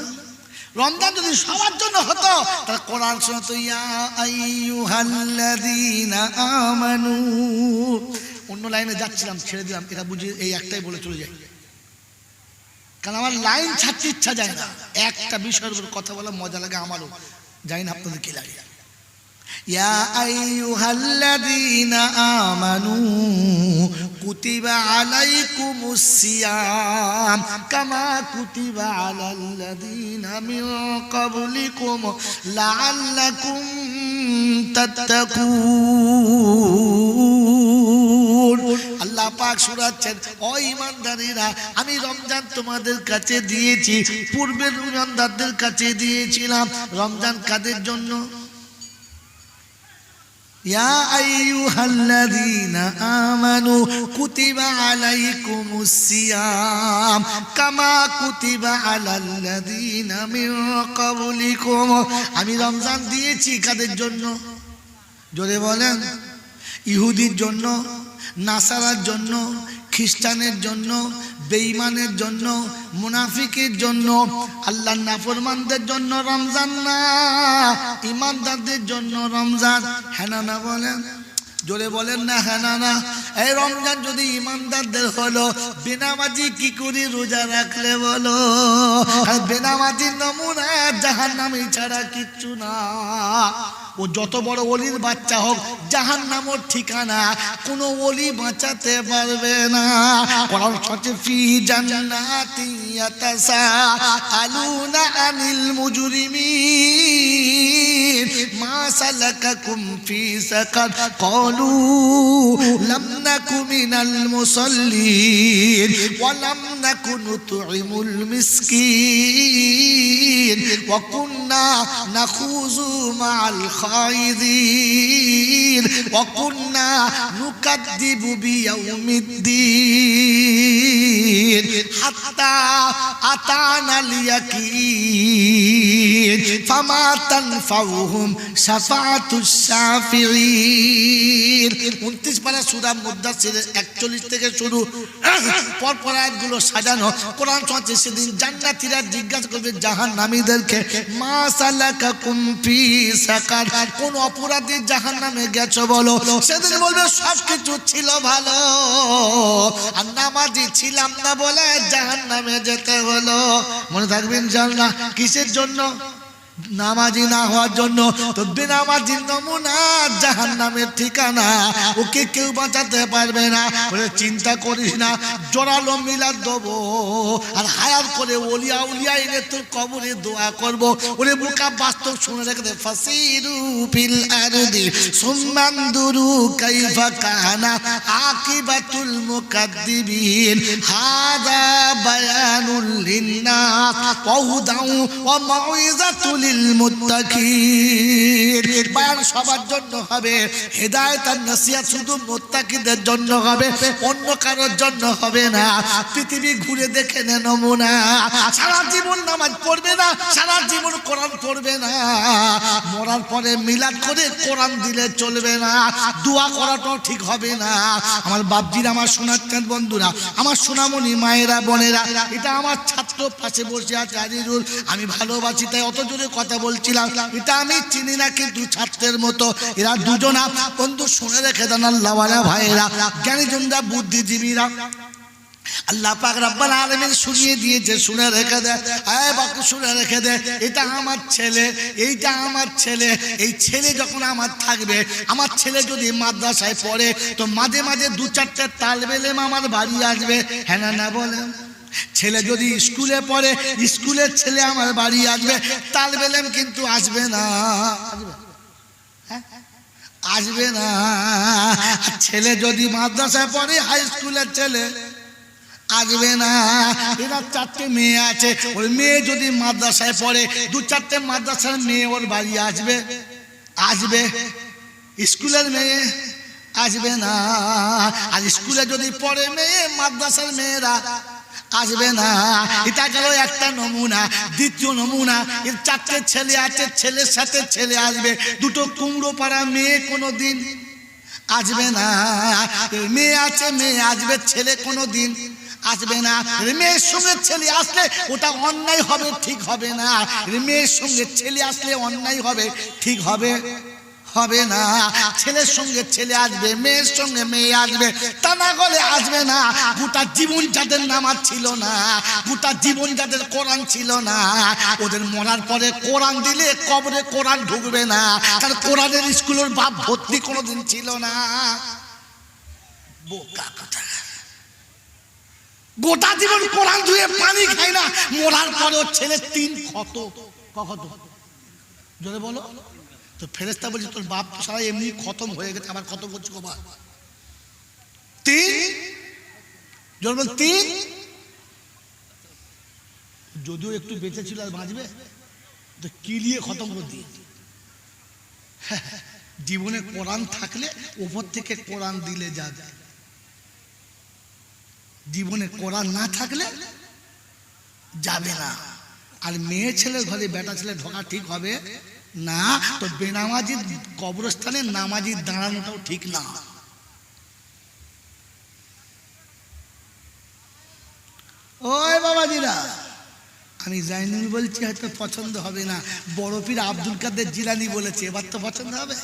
রমজান যদি সবার জন্য হতো তাহলে কোরআন শোনাতো, ইয়া আইয়ুহাল্লাযীনা আমানু। অন্য লাইনে যাচ্ছিলাম, ছেড়ে দিলাম, এটা বুঝি এই একটাই বলে চলে যাই, কারণ আমার লাইন ছাড়তে ইচ্ছা যায় না। একটা বিষয়ের উপর কথা বলা মজা লাগে আমারও, জানি না আপনাদের কি লাগে। ইয়া আইয়ুহাল্লাযীনা আমানু কুতিবা আলাইকুমুস সিয়াম কামা কুতিবা আলাল্লাযীনা মিন ক্বাবলিকুম লাআল্লাকুম তাত্তাকুন। আল্লাহ পাক শোনাচ্ছেন, ও ঈমানদারেরা, আমি রমজান তোমাদের কাছে দিয়েছি, পূর্বের ঈমানদারদের কাছে দিয়েছিলাম। রমজান কাদের জন্য? ইয়া আইয়ুহাল্লাযীনা আমানু কুতিবা আলাইকুমুস সিয়াম কামা কুতিবা আলাল্লাযীনা মিন ক্বাবলিকুম। আমি রমজান দিয়েছি কাদের জন্য? জোরে বলেন। ইহুদির জন্য, নাসারার জন্য, খ্রিস্টানের জন্য, বেঈমানের জন্য, মুনাফিকের জন্য, আল্লাহর নাফরমানদের জন্য রমজান না, ঈমানদারদের জন্য রমজান। হ্যাঁ না বলেন, জোরে বলেন না হ্যাঁ না। এই রমজান যদি ঈমানদারদের হলো, বেনামাজি কি করে রোজা রাখলে বলো? বেনামাজির নমুনা জাহান্নামী ছাড়া কিচ্ছু না। ও যত বড় ওলির বাচ্চা হোক, জাহান্নামের ঠিকানা কোনো ওলি বাঁচাতে পারবে না। কোরআন সত্যি, ফি জান্নাতি ইয়াতাসাআলুনা আনিল মুজরিমিন মা সালাকাকুম ফি সাকার ক্বালু লাম নাকু মিনাল মুসাল্লিন ওয়া লাম নাকু নুতঈমুল মিসকিন ওয়া কুন্না নাখুযু মা'আল খাইদিন ওয়া কুন্না নুকাদ্দিবু বিয়াউমিদ্দিন। হাত্তা আতানাল ইয়াকিন ফামা তানফাউহুম শাফাআতুশ শাফিঈন। 29 পারা সূরা মুদাসসিরের 41 থেকে শুরু পরপর আয়াতগুলো সাজানো। কোরআন শোনাচ্ছে সেদিন জান্নাতীরা জিজ্ঞাসা করবে জাহান্নামীদেরকে, মা সালাকাকুম ফি সাকার, কোন অপরাধী জাহান্নামে গেছো বলো। সেদিন বলবে সবকিছু ছিল ভালো, আর নামাজি ছিলাম না বলে জাহান্নামে যেতে হলো। মনে থাকবে ইনশাআল্লাহ। কিসের জন্য? নামাজি না হওয়ার জন্য। তো বেনামাজির নমুনা জাহান্নামের ঠিকানা, ওকে কেউ বাঁচাতে পারবে না। বলে চিন্তা করিস না, জোরালো মিলাদ দেবো আর হায়ার করে ওলিয়া উলিয়া এনে তোর কবরে দোয়া করবো। ওরে বোকা বাস্তব শুনে রেখে দে। ফাসিরু ফিল আরদি সুম্মানদুরু কাইফা কানা আকিবাতুল মুকাদ্দিবিন হাদা বায়ানুল লিন্নাস ওয়া হুদাউ ওয়া মাউইযাতুল মুত্তাকিন। বায়ান সবার জন্য হবে, হেদায়েত আর নসিহত শুধু মুত্তাকিদের জন্য হবে, অন্য কারোর জন্য হবে না। পৃথিবী ঘুরে দেখে নে নমুনা। সারা জীবন নামাজ পড়বে না, সারা জীবন কোরআন পড়বে না, মরার পরে মিলাদ করে কোরআন দিলে চলবে না, দোয়া করাটাও ঠিক হবে না। আমার বাপজিরা, আমার সোনার বন্ধুরা, আমার সোনামণি মায়েরা বোনেরা, এটা আমার ছাত্র পাশে বসে আছে আজিজুল, আমি ভালোবাসি তাই অত জোরে কথা বলছিলাম। এটা আমি চিনি না কিন্তু ছাত্রের মতো এরা দুজনা বন্ধু। শুনে রেখে দেন আল্লাহওয়ালা ভাইয়েরা, জ্ঞানীজনরা, বুদ্ধিজীবীরা, আল্লাহ পাক রব্বুল আলামিন শুনিয়ে দিয়েছে, শুনে রেখে দে। আয় বাকু শুনে রেখে দে, এটা আমার ছেলে, এইটা আমার ছেলে। এই ছেলে যখন আমার থাকবে, আমার ছেলে যদি মাদ্রাসায় পড়ে তো মাঝে মাঝে 2-4টা তালেবে ইলম আমার বাড়ি আসবে। হ্যাঁ না বলেন? ছেলে যদি স্কুলে পড়ে, স্কুলের ছেলে আমার বাড়ি আসবে, তালেবে ইলম কিন্তু আসবে না, আসবে না। ছেলে যদি মাদ্রাসায় পড়ে, হাই স্কুলের ছেলে আসবে না। এরা 4টে মেয়ে আছে, ওই মেয়ে যদি মাদ্রাসায় পড়ে, 2-4টে মাদ্রাসার মেয়ে ওর বাড়ি আসবে, আসবে। স্কুলের মেয়ে আসবে না। আর স্কুলে যদি পড়ে মেয়ে, মাদ্রাসার মেয়েরা আসবে না। এটা গেল একটা নমুনা। দ্বিতীয় নমুনা, এর 4টে ছেলে আছে, ছেলের সাথে ছেলে আসবে। 2টো কুমড়ো পাড়া মেয়ে কোনোদিন আসবে না। মেয়ে আছে, মেয়ে আসবে, ছেলে কোনোদিন আসবে না। মেয়ের সঙ্গে ছেলে আসলে ওটা অন্যায় হবে, ঠিক হবে না। মেয়ের সঙ্গে ছেলে আসলে অন্যায় হবে, ঠিক হবে হবে না। ছেলের সঙ্গে ছেলে আসবে, মেয়ের সঙ্গে মেয়ে আসবে, তা না হলে আসবে না। গোটা জীবন যাদের নামাজ ছিল না, গোটা জীবন যাদের কোরআন ছিল না, ওদের মরার পরে কোরআন দিলে কবরে কোরআন ঢুকবে না। কারণ কোরআনের স্কুলের বাপ ভর্তি কোনোদিন ছিল না। বোকা কথা। গোটা জীবন কোরআন ধুয়ে পানি খায় না, মরার পরে ওর ছেলে 3 ক্ষত। কত জোরে বলো তো? ফেরেশতা বলছে তোর বাপ সারা এমনি খতম হয়ে গেছে, আবার খতম করছে কবার? 3 জোরে বল, 3। যদিও একটু বেঁচে ছিল আর বাঁচবে তো কিলিয়ে খতম করে দিয়ে। জীবনে কোরআন থাকলে উপর থেকে কোরআন দিলে যাবে, জীবনে কোরআন না থাকলে যাবে না। আর মেয়ে ছেলের ঘরে বেটা ছেলে ঢোকা ঠিক হবে না। তো বেনামাজির কবরস্থানে নামাজি দাঁড়ানোটাও ঠিক না। ওই বাবাজিরা, আমি জাইনুল বলছি, হয়তো পছন্দ হবে না। বড় পীর আব্দুল কাদের জিলানী বলেছে, এবার তো পছন্দ হবে।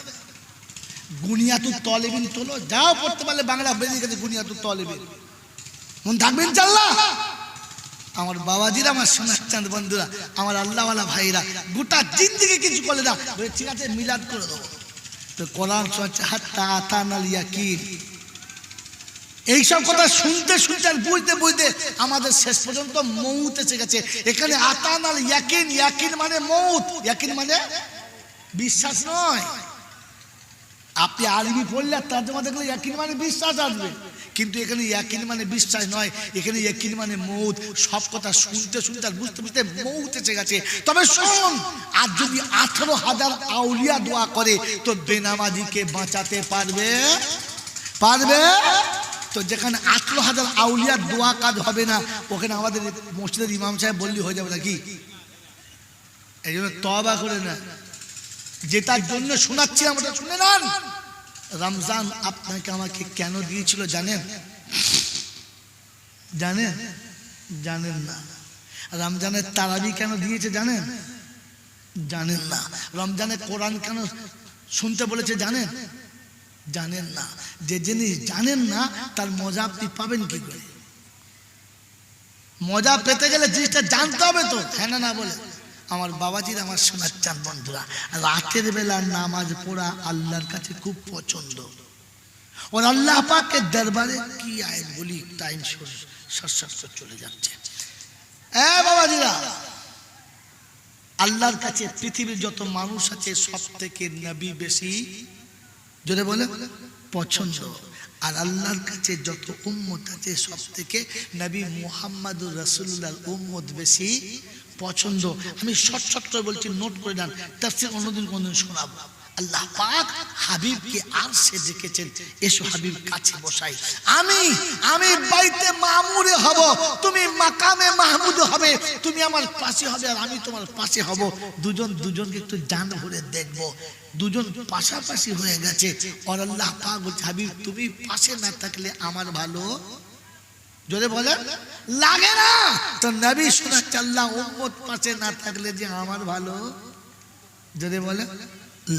গুনিয়াতুত তলেবিন তোলো, যাও পড়তে পারলে বাংলা বেরিয়ে গেছে গুনিয়াতুত তলেবিন। মন থাকবেন চাল্লা। আমার বাবাজিরা, আমার সোনার চাঁদ বন্ধুরা, আমার আল্লাহওয়ালা ভাইরা, গোটা জিন্দিগি কিছু করলে না, ঠিক আছে মিলাদ করে দেবো। তো কোরআন শোনাচ্ছে হাত্তা আতানাল ইয়াকিন। এইসব কথা শুনতে শুনতে আর বুঝতে বুঝতে আমাদের শেষ পর্যন্ত মৌত এসে গেছে। এখানে আতানাল ইয়াকিন, ইয়াকিন মানে মৌত, ইয়াকিন মানে বিশ্বাস নয়। আপনি আরবি পড়লে আর তর্জমা দেখলে ইয়াকিন মানে বিশ্বাস আসবে, কিন্তু এখানে ইয়াকিন মানে বিশ্বাস নয়, এখানে ইয়াকিন মানে মৌত। সব কথা শুনতে শুনতে আর বুঝতে বুঝতে মৌত এসে গেছে। তবে শোন, আর যদি 18,000 আউলিয়া দোয়া করে তো বেনামাজিকে বাঁচাতে পারবে? পারবে? তো যেখানে 18,000 আউলিয়ার দোয়া কাজ হবে না, ওখানে আমাদের মসজিদের ইমাম সাহেব বললি হয়ে যাবে নাকি? এই জন্য তওবা করে না, যেটার জন্য শোনাচ্ছি আমরা শুনে নেন। রমজান আপনাকে আমাকে কেন দিয়েছিল জানেন? জানেন? জানেন না। রমজানের তারাবি কেন দিয়েছে জানেন? জানেন না। রমজানে কোরআন কেন শুনতে বলেছে জানেন? জানেন না। যে জিনিস জানেন না তার মজা আপনি পাবেন কি করে? মজা পেতে গেলে জিনিসটা জানতে হবে তো, হ্যাঁ না বলে। আমার বাবাজির আমার শোনাচ্ছেন বন্ধুরা, রাতের বেলা নামাজ পড়া আল্লাহর কাছে খুব পছন্দ। ওর আল্লাহ পাকের দরবারে কি আয়াত বলি, টাইম সরসর চলে যাচ্ছে। বাবাজিরা, আল্লাহর কাছে পৃথিবীর যত মানুষ আছে সব থেকে নবী বেশি, যদি বলে, পছন্দ। আর আল্লাহর কাছে যত উম্মত আছে সব থেকে নবী মুহাম্মদুর রাসূলুল্লাহর উম্মত বেশি পছন্দ। আমি শর্ট করে বলছি, নোট করে নেন, তাফসীর অন্যদিন কোনদিন শোনাবো। আল্লাহ পাক হাবিবকে আরশে ডেকেছেন, এসো হাবিব কাছে বসাই। আমি বাইতে মামুরে হব, তুমি মাকামে মাহমুদ হবে, তুমি আমার পাশে হবে আর আমি তোমার পাশে হব। দুজনকে একটু জান ভরে দেখবো, দুজন পাশাপাশি হয়ে গেছে। আর আল্লাহ পাক বলছে, হাবিব তুমি পাশে না থাকলে আমার ভালো যদি বলে লাগে না। তো নবী শোনাচ্ছে, আল্লাহ উম্মত পাশে না থাকলে যে আমার ভালো যদি বলে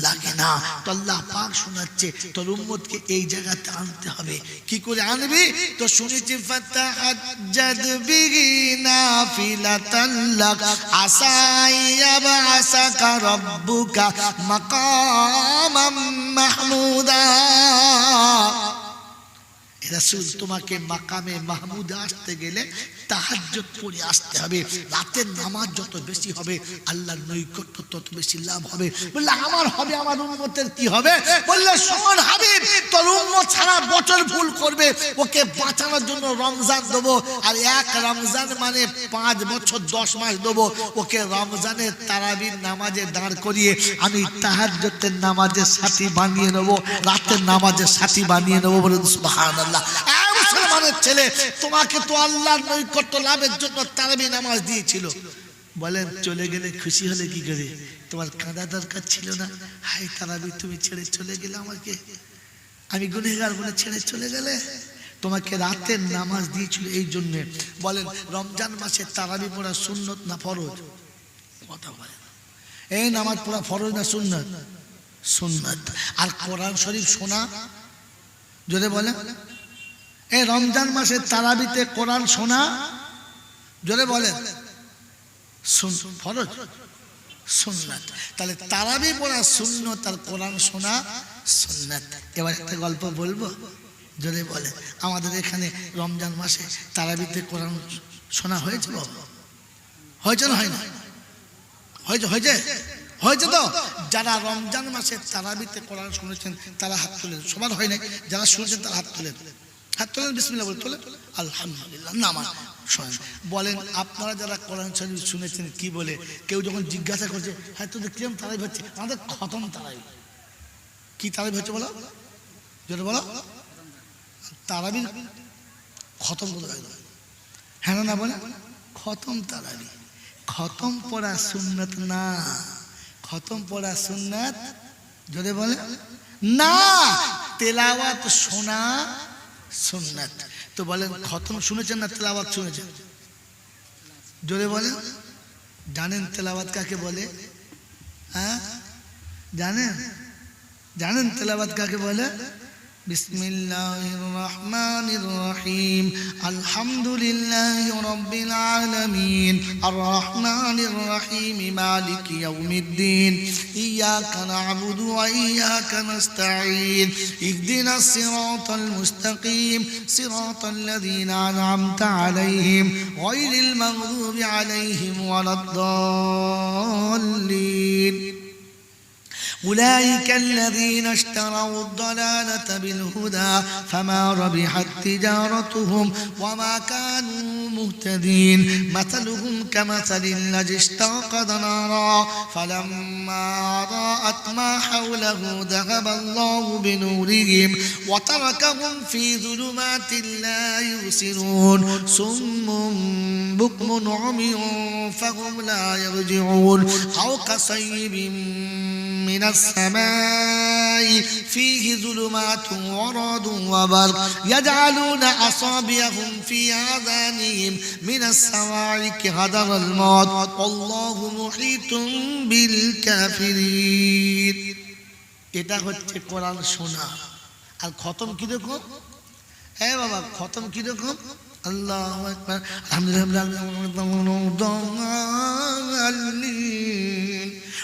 লাগে না। তো আল্লাহ পাক শোনাচ্ছে, তোর উম্মতকে এই জায়গাতে আনতে হবে। কি করে আনবি? তো শুনেছি, ফাতাহাজ্জাদ বিহি নাফিলাতান লাক আসাইয়াবআসাকা রাব্বুকা মাকামাম মাহমুদা। রাসূল, তোমাকে মাকামে মাহমুদে আসতে গেলে তাহাজ্জুদ পড়ে আসতে হবে। রাতের নামাজ যত বেশি হবে আল্লাহর নৈকট্য তত বেশি লাভ হবে। বললে আমার হবে, আমার উম্মতের কি হবে? বললে শোন হাবিব, তোর উম্মত সারা বছর ভুল করবে, ওকে বাঁচানোর জন্য রমজান দেবো। আর এক রমজান মানে 5 বছর 10 মাস দেবো। ওকে রমজানের তারাবির নামাজে দাঁড় করিয়ে আমি তাহাজ্জুদের নামাজের সাথী বানিয়ে নেবো, রাতের নামাজের সাথী বানিয়ে নেবো। বলুন সুবহানাল্লাহ। মুসলমানের ছেলে, তোমাকে তো আল্লাহর নৈকট্য লাভের জন্য তারাবি নামাজ দিয়েছিল। বলেন চলে গেলে খুশি হলে কি করে? তোমার কাঁদা দরকার ছিল না? হাই তারাবি তুমি ছেড়ে চলে গেলে, আমাকে আমি গুনাহগার বলে ছেড়ে চলে গেলে। তোমাকে রাতের নামাজ দিয়েছিল এই জন্য। বলেন রমজান মাসে তারাবি পড়া সুন্নত না ফরজ? কথা বলেন, এই নামাজ পড়া ফরজ না সুন্নত? সুন্নত। আর কোরআন শরীফ শোনা যদি বলে, এই রমজান মাসে তারাবিতে কোরআন শোনা যদি বলে ফরজ সুন্নাত। তাহলে তারাবি পড়া সুন্নত আর কোরআন শোনা সুন্নাত। এবার একটা গল্প বলবো যদি বলে, আমাদের এখানে রমজান মাসে তারাবিতে কোরআন শোনা হয়েছে বাবা? হয়েছে না হয় না? হয়েছে তো। যারা রমজান মাসে তারাবিতে কোরআন শুনেছেন তারা হাত তুলেন। সবার হয় নাই, যারা শুনেছেন তারা হাত তুলেন। বিসমিল্লাহ বলে তোলে, আলহামদুলিল্লাহ। নামাজ শোনেন। বলেন আপনারা যারা কোরআন শরীফ শুনেছেন কি বলে? কেউ যখন জিজ্ঞাসা করছে, হ্যাঁ তোদের কিরম তারাবি হচ্ছে? আমাদের খতম তারাবি। কি তারাবি হচ্ছে বলো? যেটা বলো তারাবি খতম করতে পারবে। হ্যাঁ না বলে খতম তারাবি। খতম পড়া সুন্নাত না, খতম পড়া সুন্নাত যদি বলে না, তেলাওয়াত শোনা সুন্নাত। তো বলেন খতম শুনেছেন না তেলাওয়াত শুনেছেন? জোরে বলেন। জানেন তেলাওয়াত কাকে বলে? হ্যাঁ জানেন তেলাওয়াত কাকে বলে? বিসমিল্লাহির রহমানির রহিম, আলহামদুলিল্লাহি রাব্বিল আলামিন, আর রহমানির রহিম, মালিকি ইয়াউমিদ্দিন, ইয়াকা না'বুদু ওয়া ইয়াকা নাস্তাঈন, ইহদিনাস সিরাতাল মুস্তাকিম, সিরাতাল লাযীনা আন'আমতা আলাইহিম, গায়রিল মাগযুবি আলাইহিম ওয়ালাদ-দাল্লিন। أولئك الذين اشتروا الضلالة بالهدى فما ربحت تجارتهم وما كانوا مهتدين مثلهم كمثل الذي استوقد نارا فلما أضاءت ما حوله ذهب الله بنورهم وتركهم في ظلمات لا يبصرون صم بكم عمي فهم لا يرجعون أو كصيب من السماء فيه ظلمات ورعد وبرق يجعلون أصابعهم في آذانهم من الصواعق حذر الموت والله محيط بالكافرين এটা হচ্ছে কোরআন শোনা আর খতম কি রকম হ্যাঁ বাবা খতম কি রকম আল্লাহু আকবার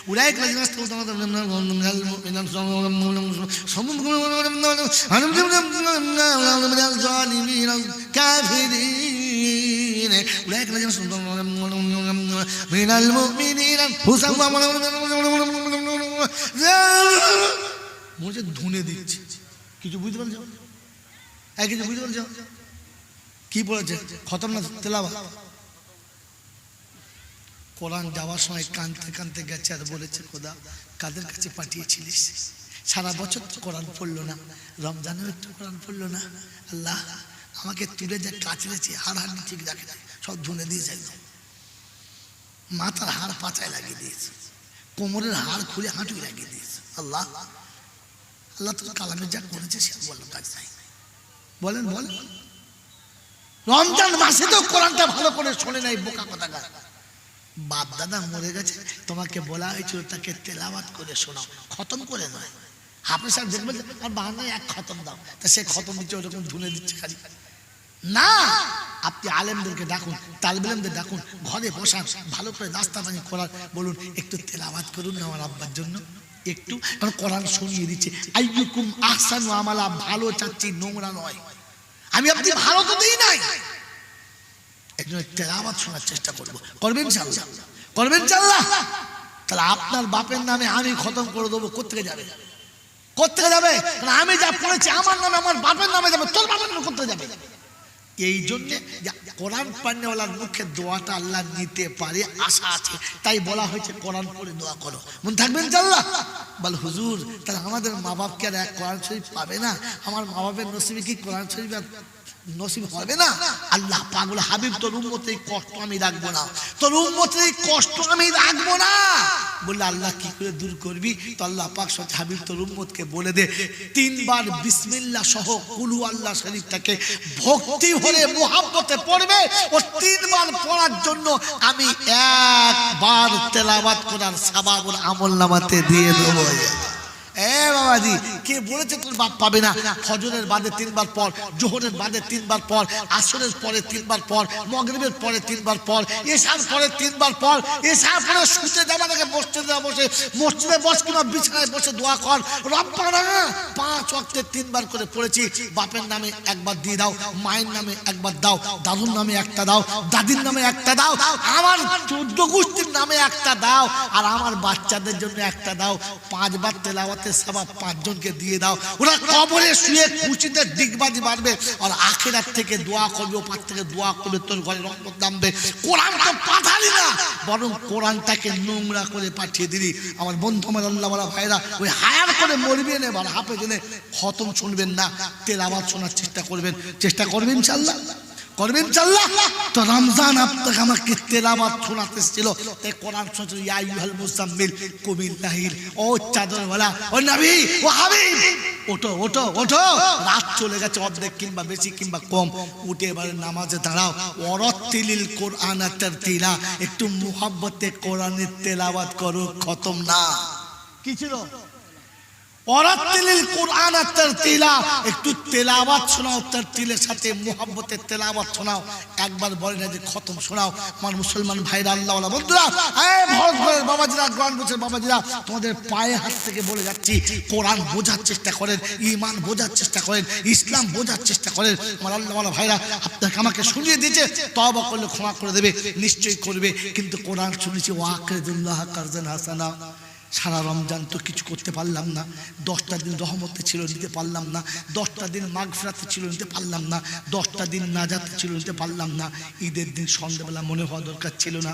أولئك الذين استوعبوا من الظالمين الكافرين أولئك الذين استوعبوا من المؤمنين মুঝে ধুনে দিচ্ছে কিছু বুঝতে পারছো কিছু বুঝতে পারছো কি বলেছে খতম না তেলাওয়াত কোরআন যাওয়ার সময় কানতে কানতে গেছে আর বলেছে খোদা কাদের কাছে পাঠিয়েছিলিস সারা বছর তো কোরআন পড়লো না রমজানেও একটু কোরআন পড়লো না আল্লাহ আমাকে তুলে যা কাচড়েছে হাড় ঠিক রাখে সব ধুনে দিয়েছে একদম মাথার হাড় পাচায় লাগিয়ে দিয়েছে কোমরের হাড় খুলে হাঁটুই লাগিয়ে দিয়েছে আল্লাহ আল্লাহ তো কালামে যা করেছে সে বললাম কাজ নাই বলেন বলেন রমজান মাসে তো কোরআনটা ভালো করে শোনে নাই বোকা কথা গায় বাপ দাদা মরে গেছে তোমাকে বলা হয়েছিল তাকে তেলাওয়াত করে শোনাও খতম করে নয় হাফেজ সাহেব দেখবেন আর বাহানায় এক খতম দাও তা সে খতম দিচ্ছে ওরকম ধুনে দিচ্ছে খালি না আপনি আলেমদেরকে ডাকুন তালিব ইলমদের ডাকুন ঘরে বসান ভালো করে নাস্তা পানি করার বলুন একটু তেলাওয়াত করুন না আমার আব্বার জন্য একটু কারণ কোরআন শুনিয়ে দিচ্ছে আইয়ুকুম আহসানু আমালা ভালো চাচ্ছি নোংরা নয় আমি আপনি ভালো তো দিই নাই একজন তেলাওয়াত শোনার চেষ্টা করবো করবেন ইনশাআল্লাহ করবেন ইনশাআল্লাহ তাহলে আপনার বাপের নামে আমি খতম করে দেবো কোত্থেকে যাবে কোত্থেকে যাবে আমি যা পড়েছি আমার নামে আমার বাপের নামে যাবে তোর বাপের নামে কোত্থেকে যাবে এই জন্যে কোরআন পান্নেওয়ালার মুখে দোয়াটা আল্লাহ নিতে পারে আশা আছে তাই বলা হয়েছে কোরআন পড়ে দোয়া করো মন থাকবেন ইনশাআল্লাহ বল হুজুর তাহলে আমাদের মা বাপকে আর এক কোরআন শরীফ পাবে না আমার মা বাপের নসিবে কি কোরআন শরীফ নসিব হবে না আল্লাহ পাক বলে হাবিব তোর উম্মতের কষ্ট আমি রাখবো না তোর উম্মতের কষ্ট আমি রাখবো না বললে আল্লাহ কি করে দূর করবি তো আল্লাহ পাক সাথে হাবিব তোর উম্মতকে বলে দে তিনবার বিসমিল্লাহ সহ কুলু আল্লাহ শরীফটাকে ভক্তি ভরে মুহাব্বতে পড়বে ও তিনবার পড়ার জন্য আমি একবার তেলাওয়াত করার সওয়াবুল আমলনামাতে দিয়ে দেবো এ বাবাজি কে বলেছে তোর বাপ পাবে না ফজরের বাদে তিনবার পর জোহরের বাদে তিনবার পর আসরের পরে তিনবার পর মাগরিবের পরে তিনবার পর এশার পরে তিনবার পর এশার পরে শুতে যাওয়ার আগে মসজিদে বসে মসজিদে বস কিংবা বিছানায় বসে দোয়া কর রব্বানা 5 ওয়াক্তে তিনবার করে পড়েছি বাপের নামে একবার দিয়ে দাও মায়ের নামে একবার দাও দাদুর নামে একটা দাও দাদির নামে একটা দাও আমার 14 গোষ্ঠীর নামে একটা দাও আর আমার বাচ্চাদের জন্য একটা দাও 5 বার তেলাওয়াত সওয়াব 5 জনকে দিয়ে দাও ওরা কবরে শুয়ে খুশিতে ডিগবাজি মারবে আর আখিরাত থেকে দোয়া করবে ওপার থেকে দোয়া করবে তোর ঘরে রহমত নামবে কোরআন তো পাঠালি না বরং কোরআনটাকে নোংরা করে পাঠিয়ে দিলি আমার বন্ধু আমার আল্লাহওয়ালা ভাইরা ওই হায়ার করে মরবে না আর হাফেজ জেনে খতম শুনবেন না তেলাওয়াত শোনার চেষ্টা করবেন ইনশাআল্লাহ করবেন ইনশাআল্লাহ তো রমজান আপনাকে আমাকে তেলাওয়াত শোনাতে ছিল তাই কোরআন শুনতে ইয়া আইয়ুহাল মুজাম্মিল কুমিল লাইল ও চাদরওয়ালা ও নবী ও হাবিব ওঠো ওঠো ওঠো রাত চলে গেছে অর্ধেক কিংবা বেশি কিংবা কম উঠে এবারে নামাজে দাঁড়াও ওয়ারাতিলিল কোরআন তারতিলা একটু মুহাব্বতে কোরআনের তেলাওয়াত করো খতম না কি ছিল ওয়ারাতিলিল কোরআন তারতিলা একটু তেলাওয়াত শোনাও তারতিলের সাথে মুহাব্বতের তেলাওয়াত শোনাও একবার বলে না যে খতম শোনাও আমার মুসলমান ভাইরা আল্লাহওয়ালা বন্ধুরা এই ভরতপুরের বাবাজিরা গ্রামগঞ্জের বাবাজিরা তোমাদের পায়ে হাত থেকে বলে যাচ্ছি কোরআন বোঝার চেষ্টা করেন ঈমান বোঝার চেষ্টা করেন ইসলাম বোঝার চেষ্টা করেন আমার আল্লাহওয়ালা ভাইরা আপনাকে আমাকে শুনিয়ে দিয়েছে তওবা করলে ক্ষমা করে দেবে নিশ্চয়ই করবে কিন্তু কোরআন শুনেছি ওয়াকিদুল্লাহ কারজান হাসানা সারা রমজান তো কিছু করতে পারলাম না, 10টা দিন রহমতে ছিল নিতে পারলাম না, 10টা দিন মাগফিরাতে ছিল নিতে পারলাম না, 10টা দিন নাজাতে ছিল নিতে পারলাম না। ঈদের দিন সন্ধ্যাবেলা মনে হওয়া দরকার ছিল না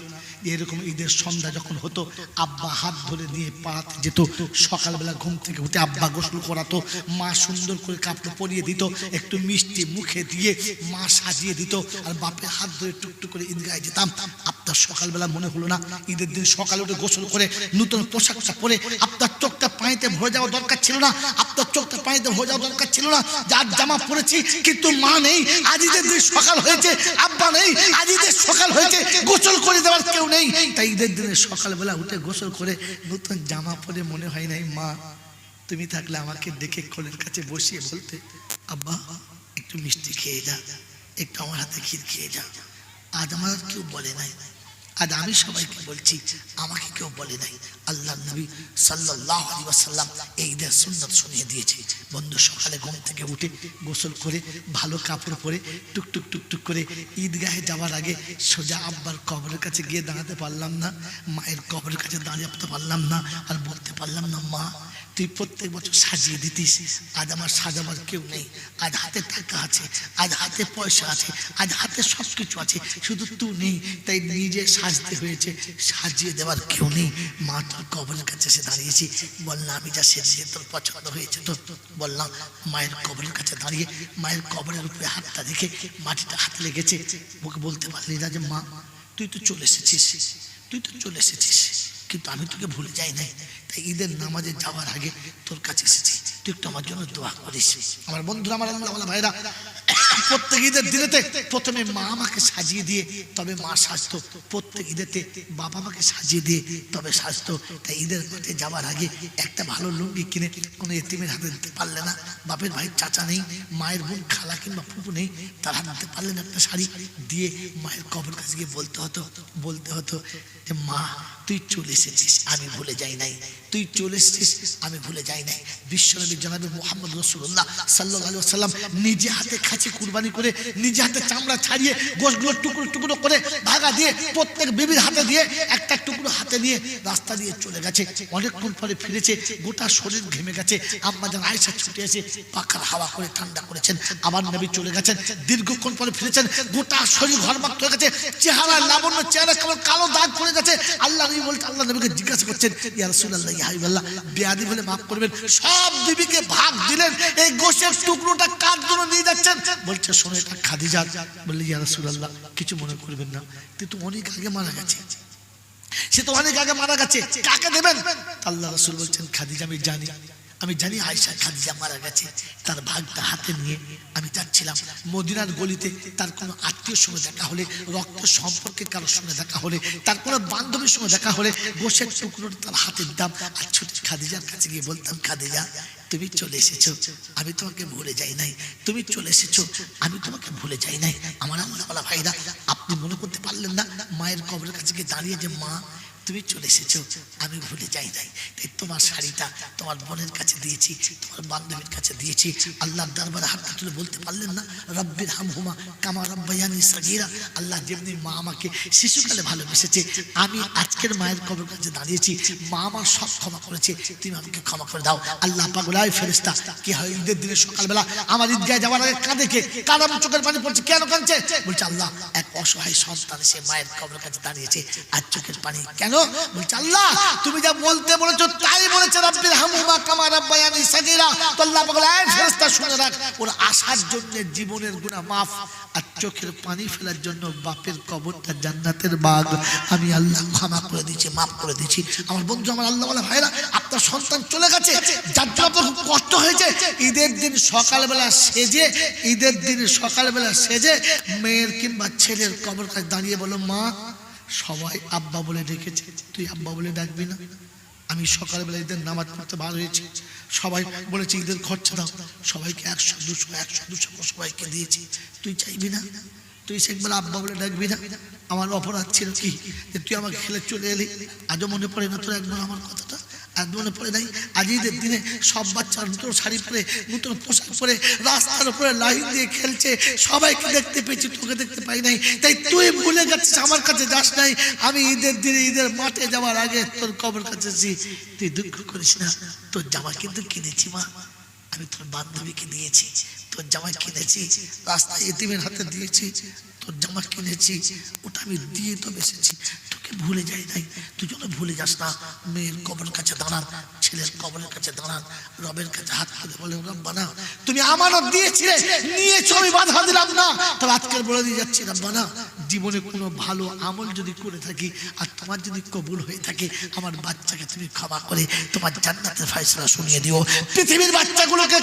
এরকম ঈদের সন্ধ্যা যখন হতো আব্বা হাত ধরে নিয়ে পাড়াতে যেত, সকালবেলা ঘুম থেকে উঠে আব্বা গোসল করাতো, মা সুন্দর করে কাপড় পরিয়ে দিত, একটু মিষ্টি মুখে দিয়ে মা সাজিয়ে দিত, আর বাপের হাত ধরে টুকটুক করে ঈদগাহে যেতাম। আপনার সকালবেলা মনে হলো না ঈদের দিন সকালে উঠে গোসল করে নতুন পোশাকটা পরে আপনার চোখটা পানিতে ভরে যাওয়া দরকার ছিল না, আপনার চোখটা পানিতে ভরে যাওয়া দরকার ছিল না। যার জামা পরেছি কিন্তু মা নেই, আজ ঈদের দিন সকাল হয়েছে, আব্বা নেই, আজ ঈদের সকাল হয়েছে, গোসল করে দেওয়ার কেউ নেই। তাই ঈদের দিনে সকালবেলা উঠে গোসল করে নতুন জামা পরে মনে হয় নাই মা তুমি থাকলে আমাকে ডেকে কোলের কাছে বসিয়ে বলতে, আব্বা একটু মিষ্টি খেয়ে যা, একটু আমার হাতে ক্ষীর খেয়ে যা। আজ আমার কেউ বলে নাই, আজ আমি সবাইকে বলছি, আমাকে কেউ বলে নাই। আল্লাহ নবী সাল্লাল্লাহু আলাইহি ওয়াসাল্লাম এই ঈদের সুন্নাত শুনিয়ে দিয়েছে। বন্ধু সকালে ঘুম থেকে উঠে গোসল করে ভালো কাপড় পরে টুকটুক টুকটুক করে ঈদগাহে যাওয়ার আগে সোজা আব্বার কবরের কাছে গিয়ে দাঁড়াতে পারলাম না, মায়ের কবরের কাছে দাঁড়িয়ে পারলাম না, আর বলতে পারলাম না মা তুই প্রত্যেক বছর সাজিয়ে দিতিস, আজ আমার সাজাবার কেউ নেই, আজ হাতে টাকা আছে, আজ হাতে পয়সা আছে, আজ হাতে সব কিছু আছে, শুধু তুই নেই, তাই নিজে সাজতে হয়েছে, সাজিয়ে দেওয়ার কেউ নেই। মা তোর কবরের কাছে এসে দাঁড়িয়েছি, বললাম আমি যা সেজে তোর পছন্দ হয়েছে তো। বললাম মায়ের কবরের কাছে দাঁড়িয়ে মায়ের কবরের উপরে হাতটা রেখে মাটিটা হাতে লেগেছে, ওকে বলতে পারলি না যে মা তুই তো চলে এসেছিস, তুই তো চলে এসেছিস, কিন্তু আমি তোকে ভুলে যাই নাই, তাই ঈদের নামাজে যাওয়ার আগে তোর কাছে এসেছি, তুই একটু আমার জন্য দোয়া করিস। আমার বন্ধুরা, আমার আল্লাহওয়ালা ভাইরা, প্রত্যেক ঈদের দিনেতে প্রথমে মা আমাকে সাজিয়ে দিয়ে তবে মা সাজতো, প্রত্যেক ঈদেতে বাবা মাকে সাজিয়ে দিয়ে তবে সাজতো। তাই ঈদের মাঠে যাওয়ার আগে একটা ভালো লুঙ্গি কিনে কোনো এতিমের হাতে দিতে পারলে না, বাপের ভাই চাচা নেই, মায়ের বোন খালা কিংবা ফুপু নেই, তার হাতে দিতে পারলেন একটা শাড়ি দিয়ে মায়ের কবর কাছে গিয়ে বলতে হতো যে মা তুই চলে এসেছিস, আমি ভুলে যাই নাই, তুই চলে এসেছিস, আমি ভুলে যাই নাই। বিশ্বনবী জনাবে মুহাম্মদ রাসূলুল্লাহ সাল্লাল্লাহু আলাইহি ওয়াসাল্লাম নিজে হাতে খাসি কুরবানি করে নিজে হাতে চামড়া ছাড়িয়ে গোশগুলো টুকরো টুকরো করে ভাগা দিয়ে প্রত্যেক বিবির হাতে দিয়ে একটা টুকরো হাতে নিয়ে রাস্তা দিয়ে চলে গেছে। অনেকক্ষণ পরে ফিরেছে, গোটা শরীর ঘেমে গেছে, আম্মা জান আয়েশা ছুটে এসে পাখার হাওয়া করে ঠান্ডা করেছেন, আবার নবী চলে গেছেন, দীর্ঘক্ষণ পরে ফিরেছেন, গোটা শরীর ঘরমাক্ত হয়ে গেছে, চেহারা লাবণ্য, চেহারা কেমন কালো দাগ পড়ে গেছে। আল্লাহ নবী বলতে, আল্লাহ নবীকে জিজ্ঞাসা করছেন, ইয়া রাসূলুল্লাহ ইয়া হাবিবাল্লাহ বেয়াদবি বলে মাফ করবেন, সব বিবিকে ভাগ দিলেন, এই গোশের টুকরোটা কার জন্য নিয়ে যাচ্ছেন? বলছে শোনো এটা খাদিজা। বললে ইয়া রাসূলুল্লাহ কিছু মনে করবেন না, কিন্তু অনেক আগে মারা গেছে, সে তো অনেক আগে মারা গেছে, কাকে দেবেন? আল্লাহ রাসূল বলছেন খাদিজা আমি জানি আয়েশা খাদিজা মারা গেছে, তার ভাগটা হাতে নিয়ে আমি যাচ্ছিলাম মদিনার গলিতে, তার কোনো আত্মীয়র সঙ্গে দেখা হলে, রক্ত সম্পর্কে কারোর সঙ্গে দেখা হলে, তার কোনো বান্ধবীর সঙ্গে দেখা হলে গোশের টুকরোটা তার হাতে দিতাম, আর ছুটে খাদিজার কাছে গিয়ে বলতাম খাদিজা তুমি চলে এসেছো, আমি তোমাকে ভুলে যাই নাই, তুমি চলে এসেছো, আমি তোমাকে ভুলে যাই নাই। আমার আল্লাহওয়ালা ভাইরা, আপনি মনে করতে পারলেন না মায়ের কবরের কাছে গিয়ে দাঁড়িয়ে যে মা তুমি চলে এসেছো, আমি ভুলে যাই নাই, তাই তোমার শাড়িটা তোমার বোনের কাছে দিয়েছি, তোমার বান্ধবীর কাছে দিয়েছি। আল্লাহর দরবারে হাত তুলে বলতে পারলেন না রব্বির হামহুমা কামা রাব্বায়ানি সাগীরা, আল্লাহ যেমনি মা আমাকে শিশুকালে ভালোবেসেছে, আমি আজকের মায়ের কবরের কাছে দাঁড়িয়েছি, মা আমার সব ক্ষমা করেছে, তুমি আমাকে ক্ষমা করে দাও। আল্লাহ পাক বলে ফেরেশতা কি হয় ঈদের দিনে সকালবেলা আমার ঈদগাহে যাওয়ার আগে কাঁদে কে? কার আমার চোখের পানি পড়ছে, কেন কাঁদছে? বলছে আল্লাহ এক অসহায় সন্তান সে মায়ের কবরের কাছে দাঁড়িয়েছে, আর চোখের পানি কেন? বলছে আল্লাহ তুমি যা বলতে বলেছো তাই বলেছে, রব্বির হামহুমা কামা রাব্বায়ানি সাগীরা। তো আল্লাহ বলে এই ফেরেশতা শুনে রাখ, ওর আসার জন্য জীবনের গুনাহ maaf, আর চোখের পানি ফেলার জন্য বাপের কবরটা জান্নাতের বাগ আমি আল্লাহ ক্ষমা করে দিয়েছি, maaf করে দিয়েছি। আমার বন্ধু, আমার আল্লাহওয়ালা ভাইরা, আপনার সন্তান চলে গেছে, যার জন্য আপনার খুব কষ্ট হয়েছে, ঈদের দিন সকালবেলা সেজে মেয়ের কিংবা ছেলের কবর কাছে দাঁড়িয়ে বলো মা সবাই আব্বা বলে ডেকেছে, তুই আব্বা বলে ডাকবি না? আমি সকালবেলা ঈদের নামাজ পড়তে বার হয়েছি, সবাই বলেছে ঈদের খরচা দাও, সবাইকে 100-200 সবাইকে দিয়েছি, তুই চাইবি না? তুই একবার আব্বা বলে ডাকবি না? আমার অপরাধ ছিল কি যে তুই আমাকে খেলে চলে এলি? আজও মনে পড়ে না তোর একবার আমার কথাটা? আর মনে পড়ে নাই আজ ঈদের দিনে সব বাচ্চা নতুন শাড়ি পরে নতুন পোশাক পরে রাস্তার উপরে লাইন দিয়ে খেলছে, সবাইকে দেখতে পেয়েছি, তোকে দেখতে পাই নাই। তাই তুই ভুলে গেছিস, আমার কাছে যাস নাই। আমি ঈদের দিনে ঈদের মাঠে যাওয়ার আগে তোর কবর কাছে তুই দুঃখ করিস না, তোর জামা কিন্তু কিনেছি মা, আমি তোর বান্ধবীকে দিয়েছি, তোর জামা কিনেছি, রাস্তায় এতিমের হাতে দিয়েছি, তোর জামা কিনেছি, ওটা আমি দিয়ে তো বেসেছি, তোকে ভুলে যাই নাই। তুই যেন ভুলে যাস না। মেয়ের কবরের কাছে দাঁড়ান, ছেলের কবরের কাছে দাঁড়ান, রবের কাছে হাত তুলে বলে রব্বানা তুমি আমানত দিয়েছিলে, নিয়েছো, আমি বাধা দিলাম না, তবে আজকের বলে দিয়ে যাচ্ছি রব্বানা জীবনে কোনো ভালো আমল যদি করে থাকি আর তোমার যদি কবুল হয়ে থাকে, আমার বাচ্চাকে তুমি ক্ষমা করে তোমার জান্নাতের ফয়সালা শুনিয়ে দিও। পৃথিবীর বাচ্চাগুলোকে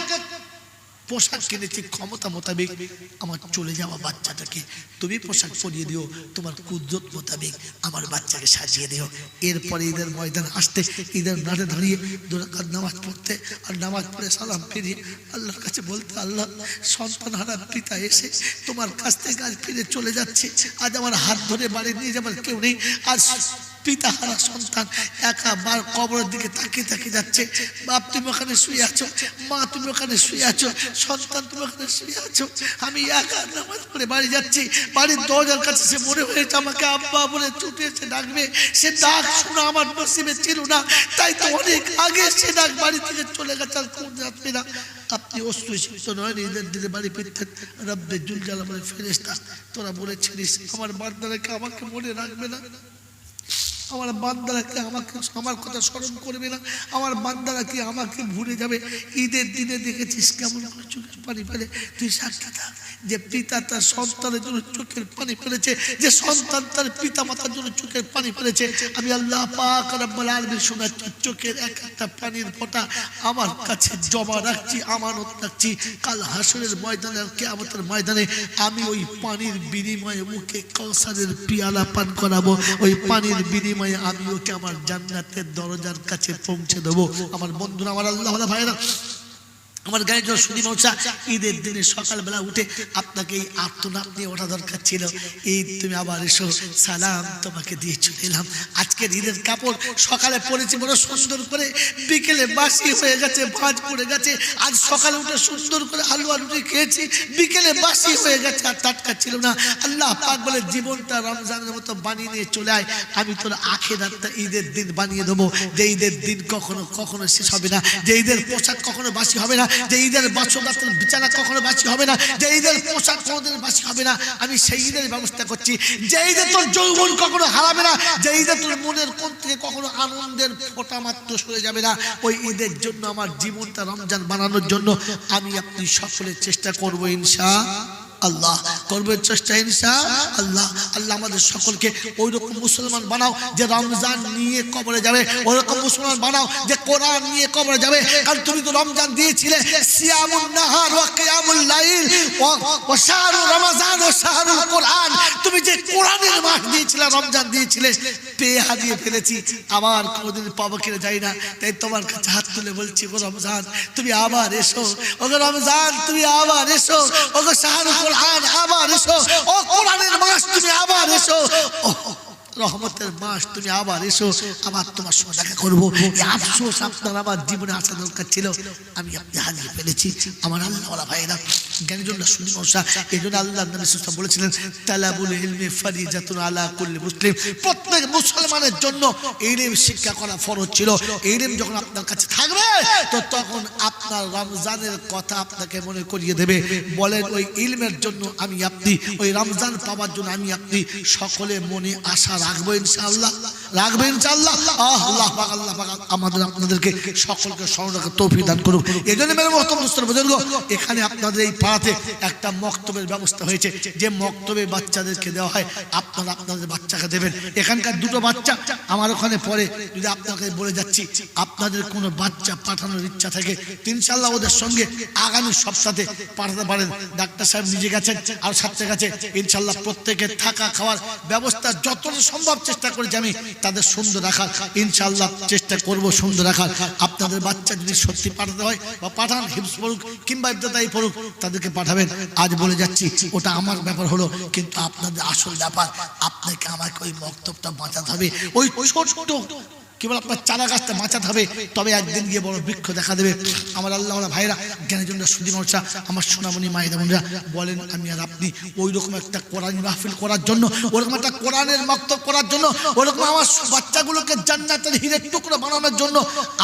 পোশাক কিনেছি ক্ষমতা মোতাবেক, আমার চলে যাওয়া বাচ্চাটাকে তুমি পোশাক পরিয়ে দিও, তোমার কুদরত মোতাবেক আমার বাচ্চাকে সাজিয়ে দিও। এরপরে ঈদের ময়দান আসতে, ঈদের মাঠে দাঁড়িয়ে 2 রাকাত নামাজ পড়তে, আর নামাজ পড়ে সালাম ফিরিয়ে আল্লাহর কাছে বলতে, আল্লাহ সন্তান হারা পিতা এসে তোমার কাছ থেকে আজ ফিরে চলে যাচ্ছে, আজ আমার হাত ধরে বাড়ি নিয়ে যাবার কেউ নেই, আজ পিতা হারা সন্তান একা মার কবরের দিকে তাকিয়ে তাকিয়ে যাচ্ছে। বাপ তুমি ওখানে শুয়ে আছো, মা তুমি ওখানে শুয়ে আছো, সন্তান তুমি ওখানে শুয়ে আছো, আমি একা নামাজ পড়ে বাড়ি যাচ্ছি, বাড়ির দরজার কাছে সে মনে হয়েছে আমাকে আব্বা বলে ছুটে এসে ডাকবে, সে ডাক শোনা আমার নসিবে ছিল না, তাই তো অনেক আগে সে ডাক বাড়ি থেকে চলে গেছে, আর কোন যাচ্ছে না। আপনি অস্ত্রশিক্ত নয়, ঈদের দিনে বাড়ি ফিরতেন, রব্বে জুল জালাল বলে ফেরেশতা তোরা বলেছিলিস আমার বান্দারাকে আমাকে মনে রাখবে না, আমার বান্দারা কি আমাকে আমার কথা স্মরণ করবে না, আমার বান্দারা কি আমাকে ভুলে যাবে। ঈদের দিনে দেখেছিস কেমন করে চোখের পানি ফেলে, তুই সাক্ষী থাক যে পিতা তার সন্তানের জন্য চোখের পানি ফেলেছে, যে সন্তান তার পিতা মাতার জন্য চোখের পানি ফেলেছে। আমি আল্লাহ পাক রব্বুল আলামিন শোনাচ্ছি, চোখের এক একটা পানির ফোঁটা আমার কাছে জমা রাখছি, আমানত রাখছি, কাল হাসরের ময়দানে আর কিয়ামতের ময়দানে আমি ওই পানির বিনিময়ে মুখে কাউসারের পিয়ালা পান করাবো, ওই পানির বিনিময়ে আমি ওকে আমার জান্নাতের দরজার কাছে পৌঁছে দেবো। আমার বন্ধুরা, আমার আল্লাহ ভাইরা, আমার গায়ে জোর শুনি মৌসা, ঈদের দিনে সকালবেলা উঠে আপনাকে এই আত্মনাপ নিয়ে ওঠা দরকার ছিল। ঈদ তুমি আবার এসো, সালাম তোমাকে দিয়ে চলে এলাম। আজকের ঈদের কাপড় সকালে পরেছি বড় সুন্দর করে, বিকেলে বাসি হয়ে গেছে, ভাঁজ পড়ে গেছে। আজ সকালে উঠে সুন্দর করে আলু রুটি খেয়েছি, বিকেলে বাসি হয়ে গেছে, আর টাটকা ছিল না। আল্লাহ পাক বলে জীবনটা রমজানের মতো বানিয়ে নিয়ে চলে আয়, আমি তোর আখিরাতটা ঈদের দিন বানিয়ে দেবো, যে ঈদের দিন কখনো কখনো শেষ হবে না, যে ঈদের পোশাক কখনো বাসি হবে না, যে ঈদের বাসরাতের বিছানা কখনো বাসি হবে না, যে ঈদের পোশাক কোনোদিন বাসি হবে না। আমি সেই ঈদের ব্যবস্থা করছি, যে ঈদে তোর যৌবন কখনো হারাবে না, যে ঈদে তোর মনের কোণ থেকে কখনো আনন্দের ফোঁটা মাত্র সরে যাবে না। ওই ঈদের জন্য আমার জীবনটা রমজান বানানোর জন্য আমি আপনি সকলে চেষ্টা করবো ইনশাআল্লাহ, করবেন চেষ্টা ইনশাআল্লাহ। আল্লাহ আমাদের সকলকে ওই রকম মুসলমান বানাও যে রমজান নিয়ে কবরে যাবে, ওই রকম মুসলমান বানাও যে কোরআন নিয়ে কবরে যাবে। কারণ তুমি তো রমজান দিয়েছিলে সিয়ামুন নাহার ওয়া কিয়ামুল লাইল ওয়া শাহরু রমাজান ওয়া শাহরুল কোরআন, তুমি যে কোরআনের মাস দিয়েছিলে, রমজান দিয়েছিলে, পেয়ে হারিয়ে ফেলেছি, আবার কোনোদিন পাবো কিনা যাই না। তাই তোমার কাছে হাত তুলে বলছি, গো রমজান তুমি আবার এসো, ওগো রমজান তুমি আবার এসো, ওগো শাহরু কোরআন আবার এসো, ও কোরআনের মাস তুমি আবার এসো, ও রহমতের মাস তুমি আবার এসো, আবার তোমার সঙ্গে দেখা করবো। আফসোস আপনার আমার জীবনে আসা দরকার ছিল, আমি আপনি হারিয়ে ফেলেছি। আমার আল্লাহওয়ালা ভাইরা, জ্ঞানীজনরা শুনি মশা, এই জন্য আল্লাহ নবী সাল্লাল্লাহু আলাইহি ওয়াসাল্লাম বলেছিলেন তালাবুল ইলমি ফারিজাতুন আলা কুল্লি মুসলিম, প্রত্যেক মুসলমানের জন্য ইলম শিক্ষা করা ফরজ ছিল। ইলম যখন আপনার কাছে থাকবে তো তখন আপনার রমজানের কথা আপনাকে মনে করিয়ে দেবে। বলেন ওই ইলমের জন্য আমি আপনি, ওই রমজান পাওয়ার জন্য আমি আপনি সকলে মনে আশা রাখবো ইনশাআল্লাহ, রাখবো ইনশাআল্লাহ। আল্লাহ পাক আমাদের আপনাদেরকে সকলকে স্মরণ রাখার তৌফিক দান করুন। এই জন্য মেরে মুহতারাম দোস্তর বুজুর্গ, এখানে আপনাদের এই পাড়াতে একটা মক্তবের ব্যবস্থা হয়েছে, যে মক্তবে বাচ্চাদেরকে দেওয়া হয়, আপনারা আপনাদের বাচ্চাকে দেবেন। এখানকার 2টো বাচ্চা আমার ওখানে পড়ে, যদি আপনাকে বলে যাচ্ছি আপনাদের কোনো বাচ্চা পাঠানোর ইচ্ছা থাকে ইনশাআল্লাহ ওদের সঙ্গে আগামী সপ্তাহে পাঠাতে পারেন। ডাক্তার সাহেব নিজে গেছেন আর সাথে গেছে, ইনশাআল্লাহ প্রত্যেকের থাকা খাওয়ার ব্যবস্থা যতটা সম্ভব চেষ্টা করেছি আমি তাদের সুন্দর রাখার, ইনশাআল্লাহ চেষ্টা করব সুন্দর রাখার। আপনাদের বাচ্চা যদি সত্যি পাঠাতে হয় বা পাঠান, হিফজ পড়ুক কিংবা ইবতেদায়ী পড়ুক, তাদেরকে পাঠাবেন। আজ বলে যাচ্ছি ওটা আমার ব্যাপার হলো, কিন্তু আপনাদের আসল ব্যাপার, আপনাকে আমাকে ওই মক্তবটা বাঁচাতে হবে। ওই ছোট্ট কেবল আপনার চারা গাছটা বাঁচাতে হবে, তবে একদিন গিয়ে বড় বৃক্ষ দেখা দেবে। আমার আল্লাহ ভাইরা, জ্ঞানীজনরা, সুদী মানুষরা, আমার সোনামণি মায়েরা বোনরা, বলেন আমি আর আপনি ওই রকম একটা কোরআন মাহফিল করার জন্য, ওরকম একটা কোরআনের মাকতব করার জন্য, ওরকম আমার বাচ্চাগুলোকে জান্নাতের হীরের টুকরো বানানোর জন্য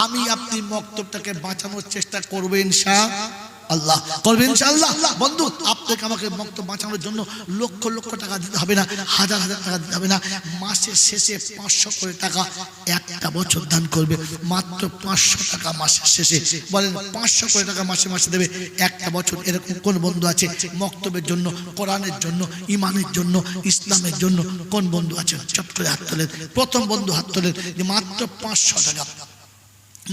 আমি আপনি মাকতবটাকে বাঁচানোর চেষ্টা করবো ইনশাআল্লাহ, করবেন ইনশাআল্লাহ। বন্ধু, আপনাকে আমাকে মাকতব বাঁচানোর জন্য লক্ষ লক্ষ টাকা দিতে হবে না, হাজার হাজার টাকা দিতে হবে না। মাসের শেষে 500 করে টাকা একটা বছর দান করবে, মাত্র 500 টাকা মাসের শেষে। বলেন 500 করে টাকা মাসে মাসে দেবে একটা বছর। এরকম কোন বন্ধু আছে মাকতবের জন্য, কোরআনের জন্য, ইমানের জন্য, ইসলামের জন্য কোন বন্ধু আছে? চট করে হাত তোলেন। প্রথম বন্ধু হাত তোলেন যে মাত্র 500 টাকা।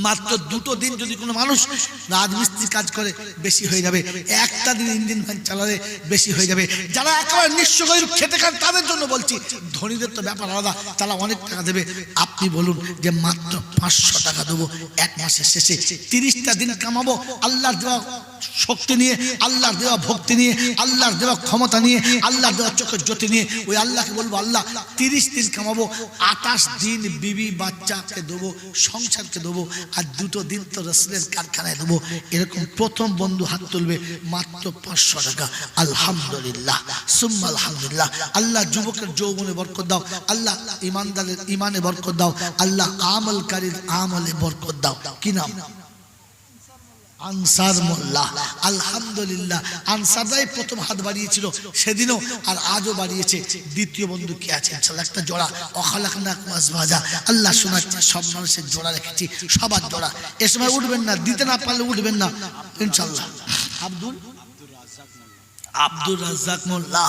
মাত্র 2 দিন যদি কোনো মানুষ রাজমিস্ত্রি কাজ করে বেশি হয়ে যাবে, একটা দিন ইঞ্জিন ভ্যান চালালে বেশি হয়ে যাবে। যারা একেবারে নিঃস্ব হয়ে খেতে খান তাদের জন্য বলছি, ধনীদের তো ব্যাপার আলাদা, তারা অনেক টাকা দেবে। আপনি বলুন যে মাত্র 500 টাকা দেবো এক মাসের শেষে, 30টা দিন কামাবো আল্লাহর দেওয়া শক্তি নিয়ে, আল্লাহর দেওয়া ভক্তি নিয়ে, আল্লাহর দেওয়া ক্ষমতা নিয়ে, আল্লাহর দেওয়া চোখের জ্যোতি নিয়ে। ওই আল্লাহকে বলবো আল্লাহ 30 দিন কামাবো, 28 দিন বিবি বাচ্চাকে দেবো, সংসারকে দেবো, আর 2 দিন তো রাসূলের কারখানায় দেবো। এরকম প্রথম বন্ধু হাত তুলবে মাত্র 500 টাকা। আলহামদুলিল্লাহ সুম্মা আলহামদুলিল্লাহ। আল্লাহ যুবকের যৌবনে বরকত দাও, আল্লাহ ইমানদারের ইমানে বরকত দাও, আল্লাহ আমলকারীর আমলে বরকত দাও। কি নাম? আনসার মোল্লা। আলহামদুলিল্লাহ, আনসাররাই প্রথম হাত বাড়িয়েছিল সেদিনও, আর আজও বাড়িয়েছে। দ্বিতীয় বন্ধু কি আছে? ইনশাআল্লাহ একটা জোড়া। অখালাকনাকুম আজওয়াজা। আল্লাহ শোনাচ্ছে সব মানুষের জোড়া রেখেছি, সবার জোড়া। এ সময় উঠবেন না, দিতে না পারলে উঠবেন না ইনশাআল্লাহ। আব্দুর রাজ্জাক মোল্লা।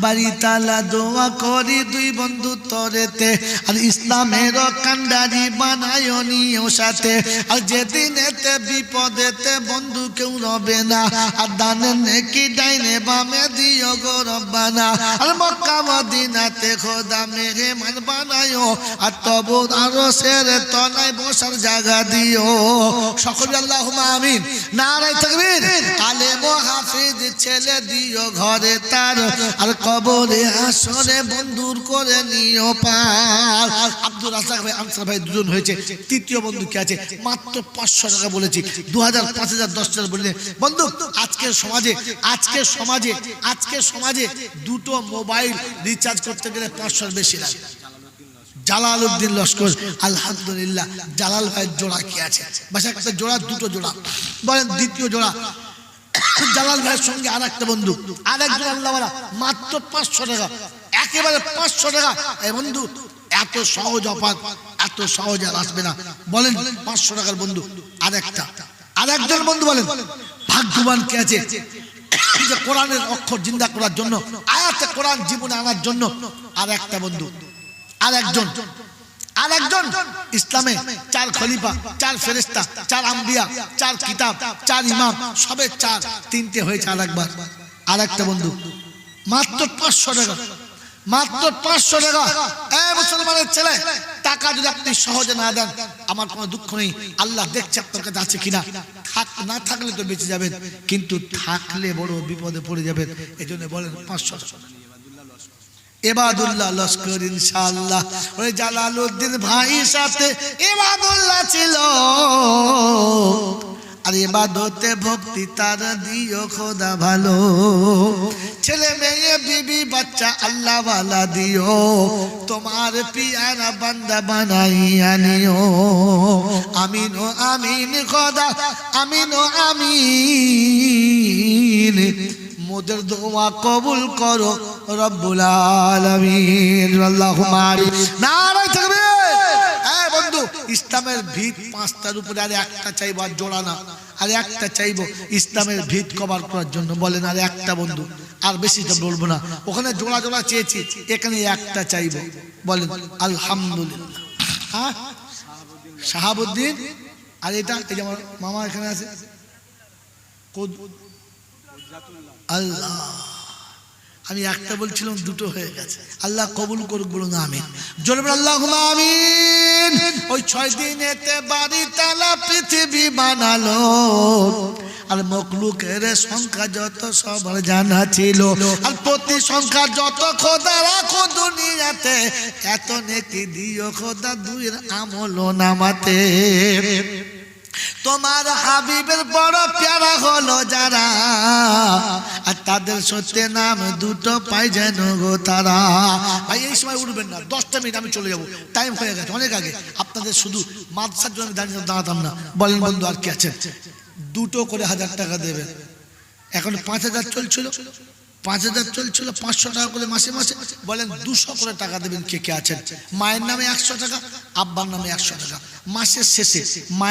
বাড়ি তালা দোয়া করি 2 বন্ধু তরেতে, আর ইসলামের কান্ডারি বানায় নিও সাথে। আর যেদিনেতে বিপদেতে বন্ধু কেউ রবে না, আর দানের নেকি ডাইনে বামে দিও গো রব্বানা। আর মক্কা মদিনাতে খোদা মেহমান বানায়, আর তবু আরশের তলায় বসার জায়গা দিও। সকলে আল্লাহুম্মা আমিন। নারায়ে তাকবীর। আলেম ও হাফেজ ছেলে দিও ঘরে তার, আর কবরে হাসরে বন্ধুর করে নিও পার। আব্দুর রাজ্জাক ভাই, আনসার ভাই 2 জন হয়েছে। তৃতীয় বন্ধু কি আছে? মাত্র 500 টাকা বলেছি, 2000, 5000, 10,000 বলে। বন্ধু, আজকের সমাজে 2টো মোবাইল রিচার্জ করতে গেলে 500 বেশি লাগে। জালালউদ্দিন লস্কর, আলহামদুলিল্লাহ। জালাল ভাইয়ের জোড়া কি আছে? বাস একটা জোড়া, 2টো জোড়া। বলেন দ্বিতীয় জোড়া জালাল ভাইয়ের সঙ্গে আর একটা বন্ধু, আর একজন আল্লাহওয়ালা, মাত্র 500 টাকা, একেবারে 500 টাকা। এই বন্ধু এত সহজ অফার, এত সহজ আর আসবে না। বলেন 500 টাকার বন্ধু আর একজন বন্ধু। বলেন ভাগ্যবান কে আছে যে কোরআনের অক্ষর জিন্দা করার জন্য, আয়াতে কোরআন জীবনে আনার জন্য? আর একটা বন্ধু, আর একজন ইসলামে 4 খলিফা, 4 ফেরেশতা, 4 আম্বিয়া, 4 কিতাব, 4 ইমাম, সবে 4, 3টে হয়েছে আর একবার। আর একটা বন্ধু মাত্র 500 টাকা, মাত্র 500 টাকা। মুসলমানের ছেলে, টাকা যদি আপনি সহজে না দেন আমার কোনো দুঃখ নেই, আল্লাহ দেখছে আপনার কাছে আছে কিনা। না থাকলে তো বেঁচে যাবেন, কিন্তু থাকলে বড় বিপদে পড়ে যাবেন। এই জন্য বলেন 500 টাকা। ইবাদুল্লাহ লস্কর ইনশাআল্লাহ। ওই জালালউদ্দিন ভাই সাথে ইবাদুল্লাহ ছিল, আর ইবাদতে ভক্তি তার দিও খোদা ভালো। ছেলে মেয়ে বিবি বাচ্চা আল্লাহ ওয়ালা দিও, তোমার পিয়ারা বান্দা বানাইয়া নিও। আমিন ও আমিন খোদা, আমিন ও আমিন। মোদের দোয়া কবুল করো রব্বুল আলামিন। আল্লাহুম্মা আমিন। নারায়ে তাকবীর। বন্ধু, ইসলামের ভিত 5টার উপরে আর একটা চাইবো, আর জোড়া না, আর একটা চাইবো ইসলামের ভিত কভার করার জন্য। বলেন আর একটা বন্ধু, আর বেশি তো বলবো না। ওখানে জোড়া জোড়া চেয়েছি, এখানে একটা চাইবো। বলেন আলহামদুলিল্লাহ। হ্যাঁ, শাহাবুদ্দিন। আর এটা এই যে আমার মামা এখানে আছে, আল্লাহ। আমি একটা বলছিলাম, 2টো হয়ে গেছে। আল্লাহ কবুল করুক, বলুন আমিন। জোরে বলুন আল্লাহুম্মা আমিন। ওই 6 দিনেতে বাড়ি তালা পৃথিবী বানালো, আর মখলুকের সংখ্যা যত সবার জানা ছিল, আর প্রতি সংখ্যা যত খোদা রাখো দুনিয়াতে, এত নেকি দিও খোদা দুইয়ের আমল নামাতে। তোমার হাবিবের বড় প্যারা হলো যারা, আর তাদের সত্যি নাম দুটো পাই যেন গো তারা। ভাই এই সময় উঠবেন না, 10টা মিনিট আমি চলে যাবো, টাইম হয়ে গেছে অনেক আগে। আপনাদের শুধু মাদ্রাসার জন্য দাঁড়াতাম না। বলেন বন্ধু আর কি আছে? 2 করে 1000 টাকা দেবেন। এখন 5000 চলছিল, 5000 চলছিল, 500 টাকা করে মাসে মাসে। বলেন 200 করে টাকা দেবেন কে কে আছেন? মায়ের নামে 100 টাকা, আব্বার নামে 100 টাকা। মাসের শেষে